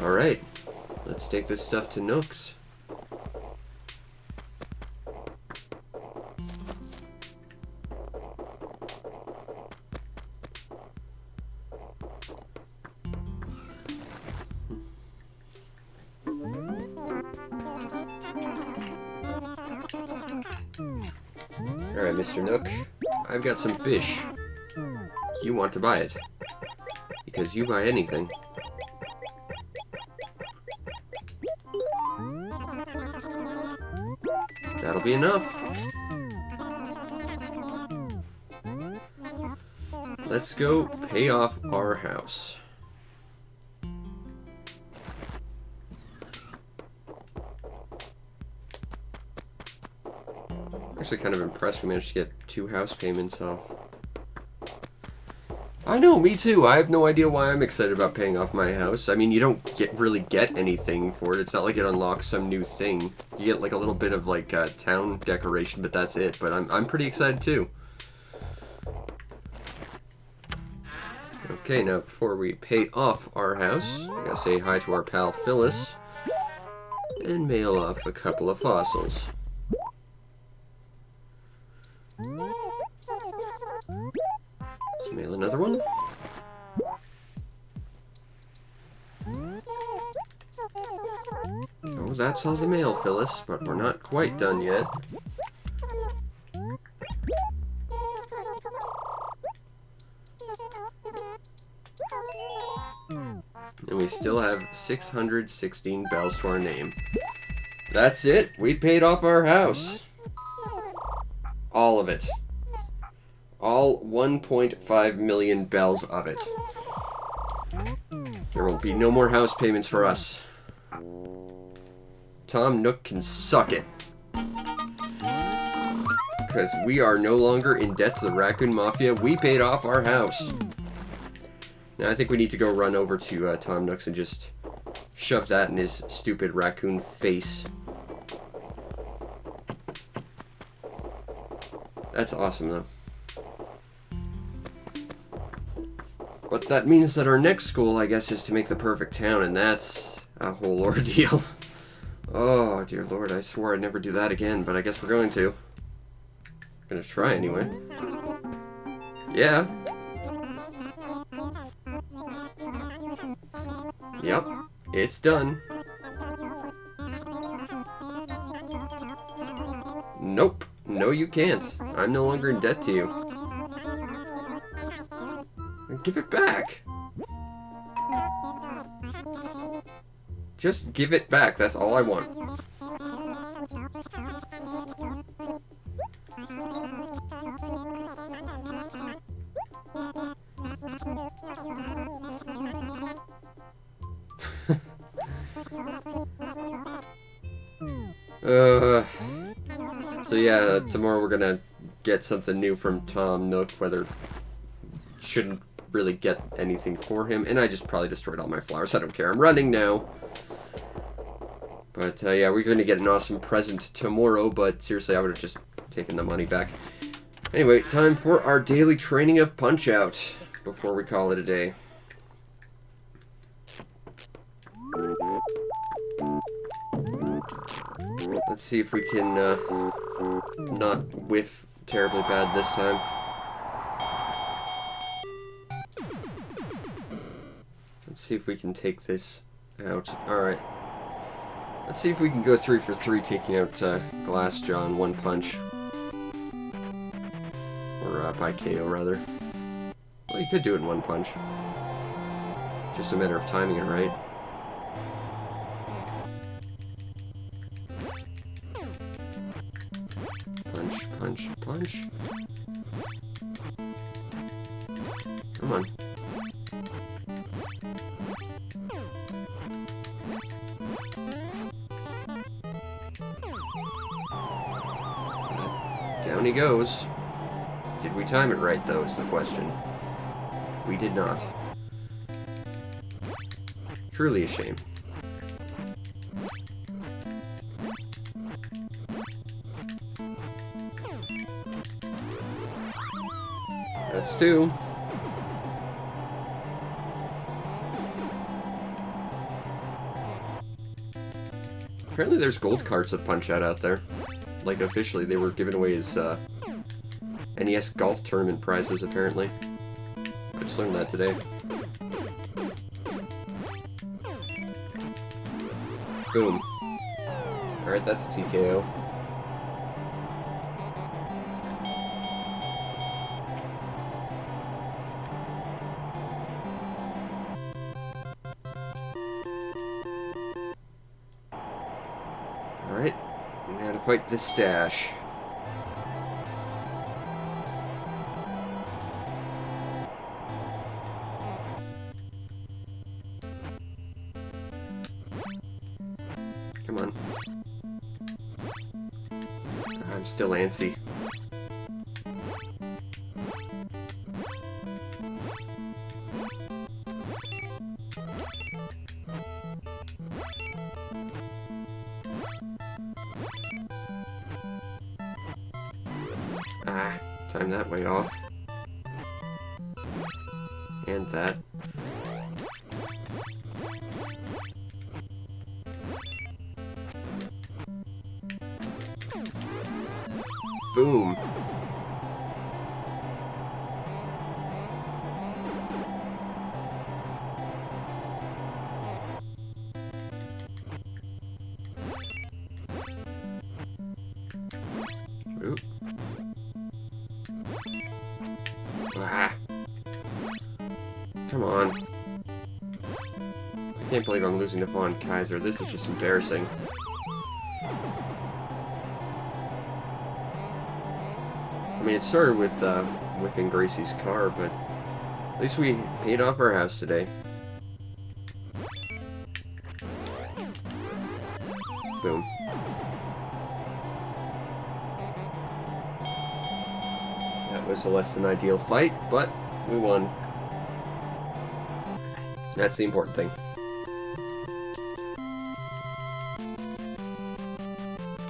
Alright, let's take this stuff to Nook's. Alright, Mr. Nook, I've got some fish. You want to buy it. Because you buy anything. That'll be enough. Let's go pay off our house. Actually kind of impressed we managed to get 2 house payments off. I know, me too. I have no idea why I'm excited about paying off my house. I mean, you don't really get anything for it. It's not like it unlocks some new thing. You get like a little bit of like town decoration, but that's it. But I'm pretty excited too. Okay, now before we pay off our house, I gotta say hi to our pal Phyllis and mail off a couple of fossils. Let's mail another one. Oh, that's all the mail, Phyllis, but we're not quite done yet. And we still have 616 bells to our name. That's it. We paid off our house. All of it. All 1.5 million bells of it. There will be no more house payments for us. Tom Nook can suck it. Because we are no longer in debt to the Raccoon Mafia. We paid off our house. Now I think we need to go run over to Tom Nook's and just shove that in his stupid raccoon face. That's awesome, though. But that means that our next goal, I guess, is to make the perfect town, and that's a whole ordeal. Oh, dear Lord, I swore I'd never do that again, but I guess we're going to. Gonna try anyway. Yeah. Yep, it's done. Nope. No, you can't. I'm no longer in debt to you. Give it back. Just give it back. That's all I want. So yeah, tomorrow we're gonna get something new from Tom Nook, whether shouldn't really get anything for him, and I just probably destroyed all my flowers. I don't care. I'm running now. But yeah, we're gonna get an awesome present tomorrow, but seriously, I would have just taken the money back. Anyway, time for our daily training of Punch-Out before we call it a day. Let's see if we can not whiff terribly bad this time. Let's see if we can take this out. Alright. Let's see if we can go 3 for 3 taking out Glassjaw in one punch. Or by KO, rather. Well, you could do it in one punch. Just a matter of timing it right. Punch, punch, punch. Come on. Down he goes. Did we time it right, though, is the question. We did not. Truly a shame. That's 2. Apparently there's gold carts of Punch-Out out there. Like, officially, they were given away as NES golf tournament prizes, apparently. I just learned that today. Boom. Alright, that's a TKO. Alright, now to fight this stash. Come on. I'm still antsy. Ah, time that way off. And that. Boom. Oop. Ah. Come on. I can't believe I'm losing to Von Kaiser. This is just embarrassing. I mean, it started with whipping Gracie's car, but at least we paid off our house today. Boom. That was a less than ideal fight, but we won. That's the important thing.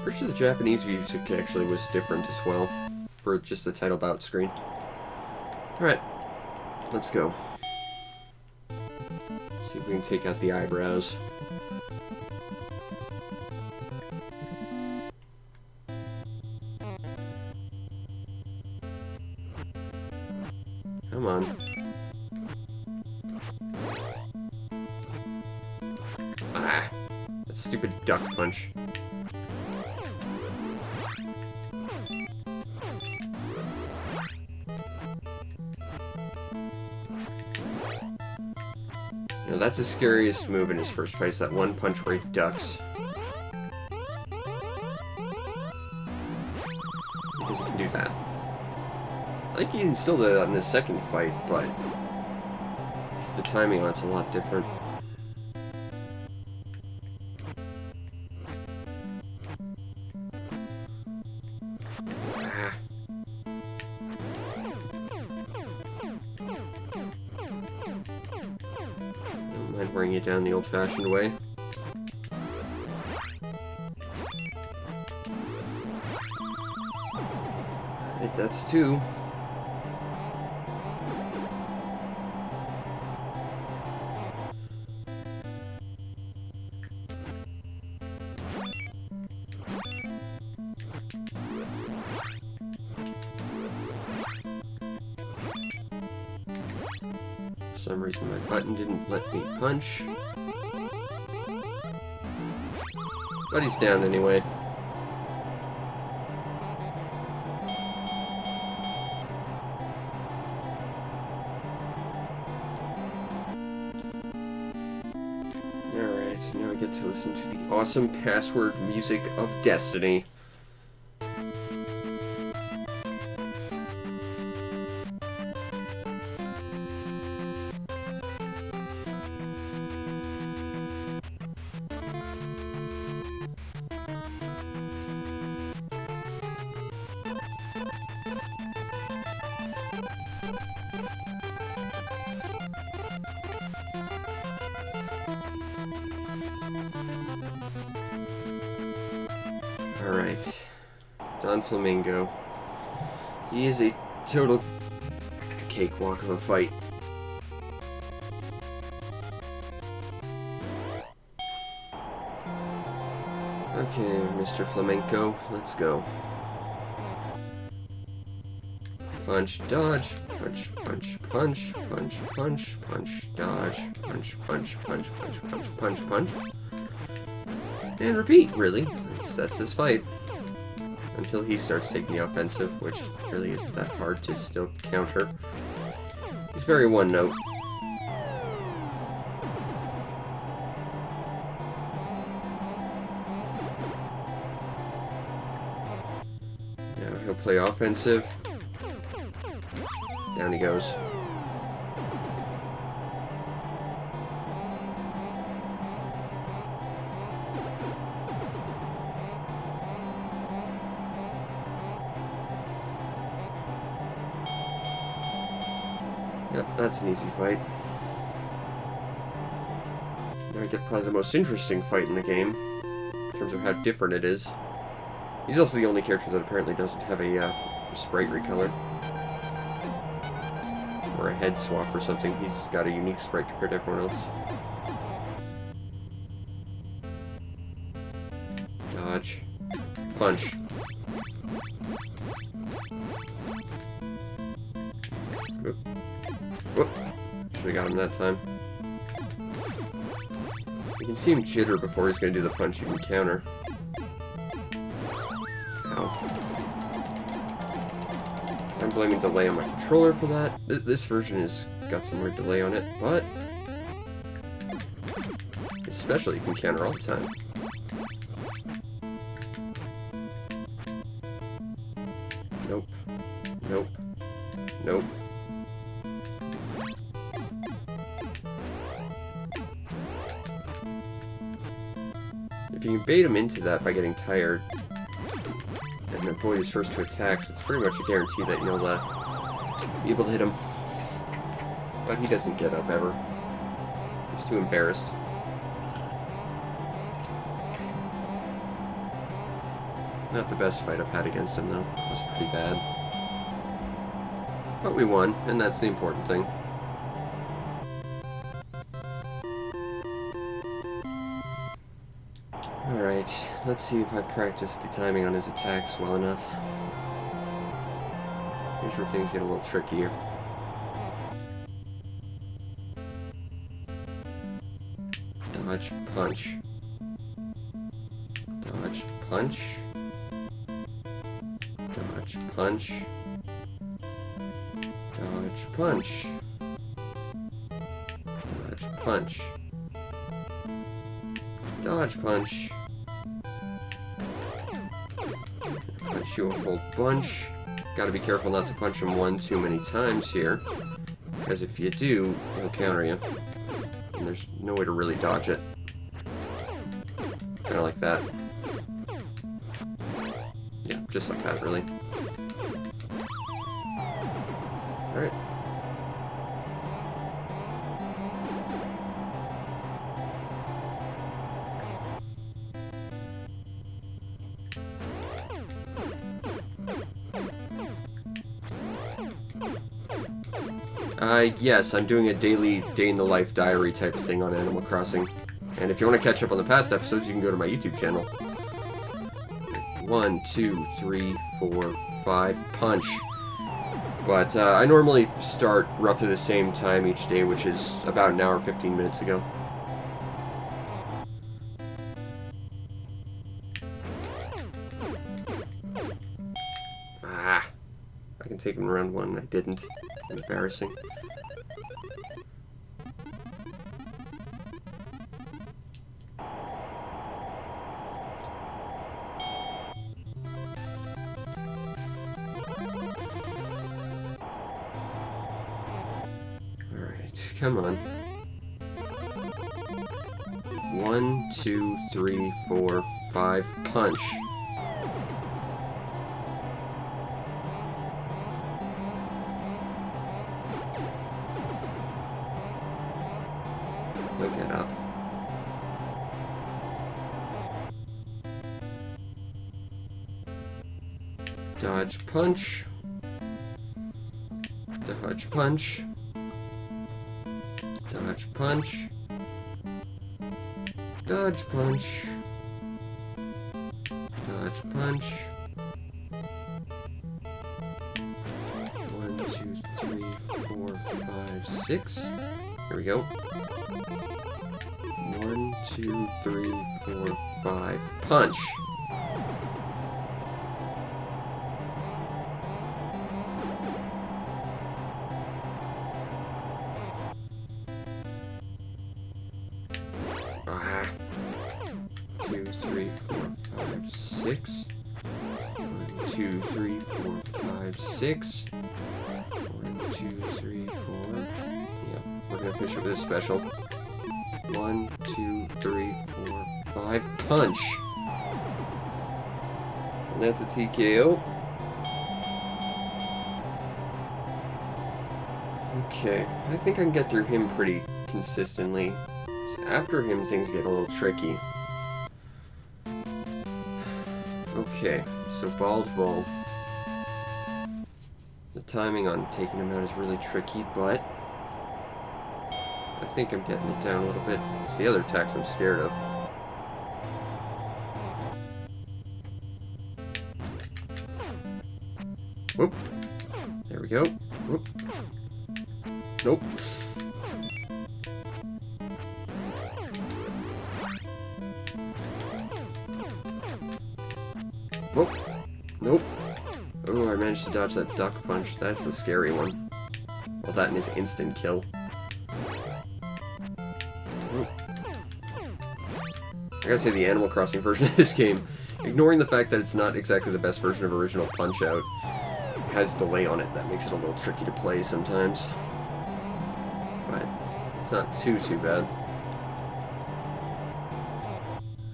Pretty sure the Japanese music actually was different as well, for just the title bout screen. Alright, let's go. See if we can take out the eyebrows. Come on. Ah! That stupid duck punch. You know, that's the scariest move in his first fight, is that one punch where he ducks. Because he can do that. I think he can still do that in his second fight, but the timing on it's a lot different. Ah. Don't mind wearing it down the old-fashioned way. Alright, that's two. For some reason my button didn't let me punch. But he's down anyway. Alright, now we get to listen to the awesome password music of Destiny. Alright, Don Flamingo. He is a total cakewalk of a fight. Okay, Mr. Flamenco, let's go. Punch, dodge, punch, punch, punch, punch, punch, punch, dodge, punch, punch, punch, punch, punch, punch, punch. And repeat, really. That's this fight. Until he starts taking the offensive, which really isn't that hard to still counter. He's very one-note. Now he'll play offensive. Down he goes. Yep, that's an easy fight. Now I get probably the most interesting fight in the game, in terms of how different it is. He's also the only character that apparently doesn't have a sprite recolor. Or a head swap or something. He's got a unique sprite compared to everyone else. Dodge. Punch. Whoop. Whoop. We got him that time. You can see him jitter before he's going to do the punch you can counter. Ow. I'm blaming delay on my controller for that. This version has got some weird delay on it, but especially you can counter all the time. Nope. Nope. Nope. If you can bait him into that by getting tired and avoid his first two attacks, it's pretty much a guarantee that you'll be able to hit him. But he doesn't get up ever. He's too embarrassed. Not the best fight I've had against him, though. It was pretty bad. But we won, and that's the important thing. Alright, let's see if I've practiced the timing on his attacks well enough. Here's where things get a little trickier. Dodge, punch. Dodge, punch. Dodge, punch. Dodge, punch. Dodge, punch. Dodge, punch. Punch you a whole bunch. Gotta be careful not to punch him one too many times here, because if you do, he'll counter you. And there's no way to really dodge it. Kinda like that. Yeah, just like that, really. Alright. Yes, I'm doing a daily day-in-the-life diary type of thing on Animal Crossing. And if you want to catch up on the past episodes, you can go to my YouTube channel. 1, 2, 3, 4, 5, punch. But I normally start roughly the same time each day, which is about an hour, 15 minutes ago. Ah! I can take him in round 1, I didn't. Embarrassing. Alright, come on. 1, 2, 3, 4, 5, punch. He'll get up. Dodge, punch. Dodge, punch. Dodge, punch. Dodge, punch. Dodge punch. 1, 2, 3, 4, 5, 6. Here we go. 1, 2, 3, 4, 5. Punch. Ah. 2, 3, 4, 5, 6. 1, 2, 3, 4, 5, 6. 1, 2, 3, 4. Yep, we're gonna finish it with a special. 1, 2, 3, 4, 5. Punch. And that's a TKO. Okay, I think I can get through him pretty consistently. So after him, things get a little tricky. Okay, so Bald Bull. The timing on taking him out is really tricky, but I think I'm getting it down a little bit. It's the other attacks I'm scared of. Whoop. There we go. Whoop. Nope. Whoop. Nope. Oh, I managed to dodge that duck punch. That's the scary one. Well, that and his instant kill. Oh. I gotta say, the Animal Crossing version of this game, ignoring the fact that it's not exactly the best version of original Punch-Out, has delay on it that makes it a little tricky to play sometimes. But it's not too bad.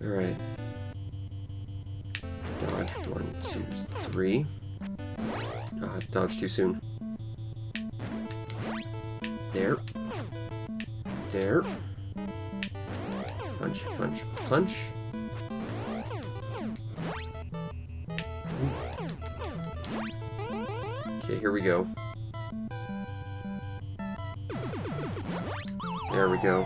Alright. Dodge. 1, 2, 3. Dodge too soon. There. There. Punch, punch, punch. Okay, here we go. There we go.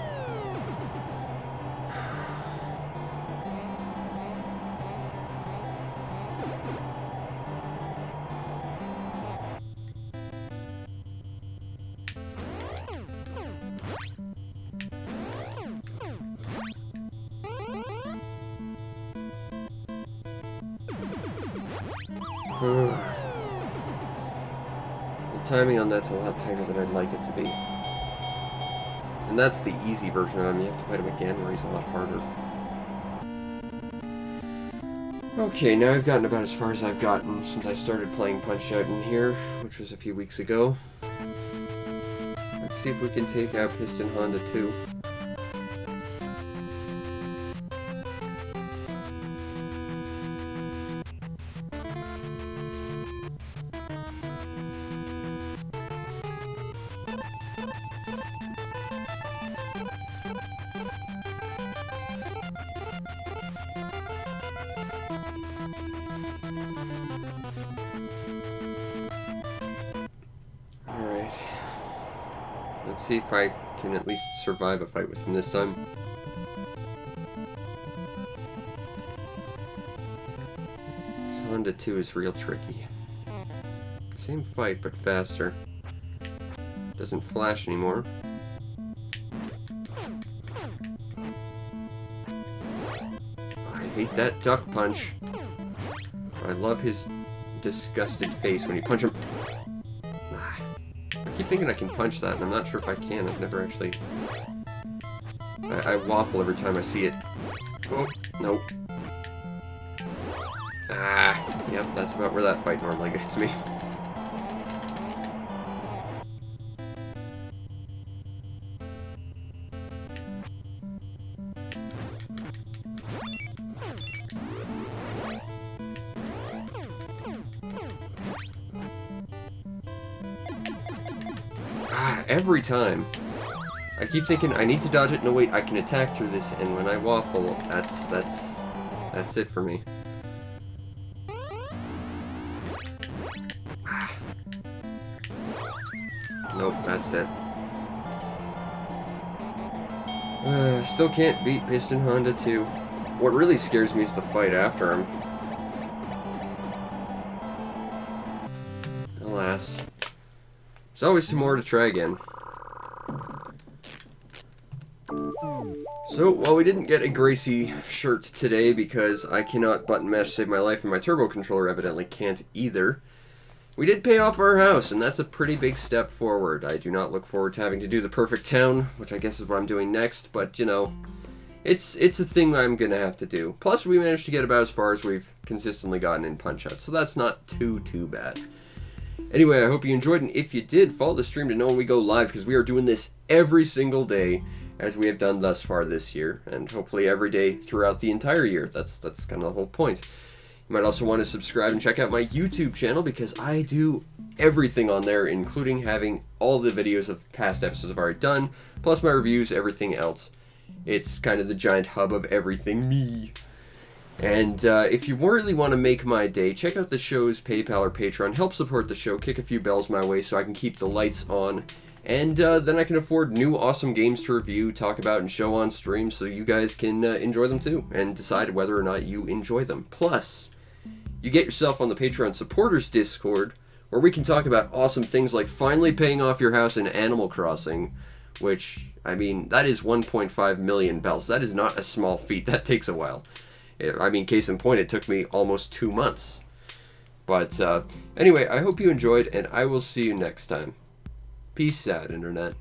The timing on that's a lot tighter than I'd like it to be. And that's the easy version of him. You have to fight him again where he's a lot harder. Okay, now I've gotten about as far as I've gotten since I started playing Punch-Out in here, which was a few weeks ago. Let's see if we can take out Piston Honda 2. Let's see if I can at least survive a fight with him this time. Honda 2 is real tricky. Same fight, but faster. Doesn't flash anymore. I hate that duck punch. I love his disgusted face when you punch him. I keep thinking I can punch that, and I'm not sure if I can. I've never actually... I waffle every time I see it. Oh, nope. Ah, yep, that's about where that fight normally gets me. Every time. I keep thinking I need to dodge it. No, wait, I can attack through this, and when I waffle, that's it for me. Nope, that's it. Still can't beat Piston Honda 2. What really scares me is the fight after him. that's... There's always tomorrow to try again. So, while we didn't get a Gracie shirt today because I cannot button mash save my life and my turbo controller evidently can't either, we did pay off our house, and that's a pretty big step forward. I do not look forward to having to do the perfect town, which I guess is what I'm doing next, but, you know, it's a thing I'm going to have to do. Plus, we managed to get about as far as we've consistently gotten in Punch-Out, so that's not too bad. Anyway, I hope you enjoyed, and if you did, follow the stream to know when we go live, because we are doing this every single day, as we have done thus far this year, and hopefully every day throughout the entire year. That's kind of the whole point. You might also want to subscribe and check out my YouTube channel, because I do everything on there, including having all the videos of past episodes I've already done, plus my reviews, everything else. It's kind of the giant hub of everything me. And if you really want to make my day, check out the show's PayPal or Patreon. Help support the show, kick a few bells my way so I can keep the lights on. And then I can afford new awesome games to review, talk about, and show on stream so you guys can enjoy them too, and decide whether or not you enjoy them. Plus, you get yourself on the Patreon supporters Discord, where we can talk about awesome things like finally paying off your house in Animal Crossing, which, I mean, that is 1.5 million bells. That is not a small feat. That takes a while. I mean, case in point, it took me almost 2 months. But anyway, I hope you enjoyed, and I will see you next time. Peace out, Internet.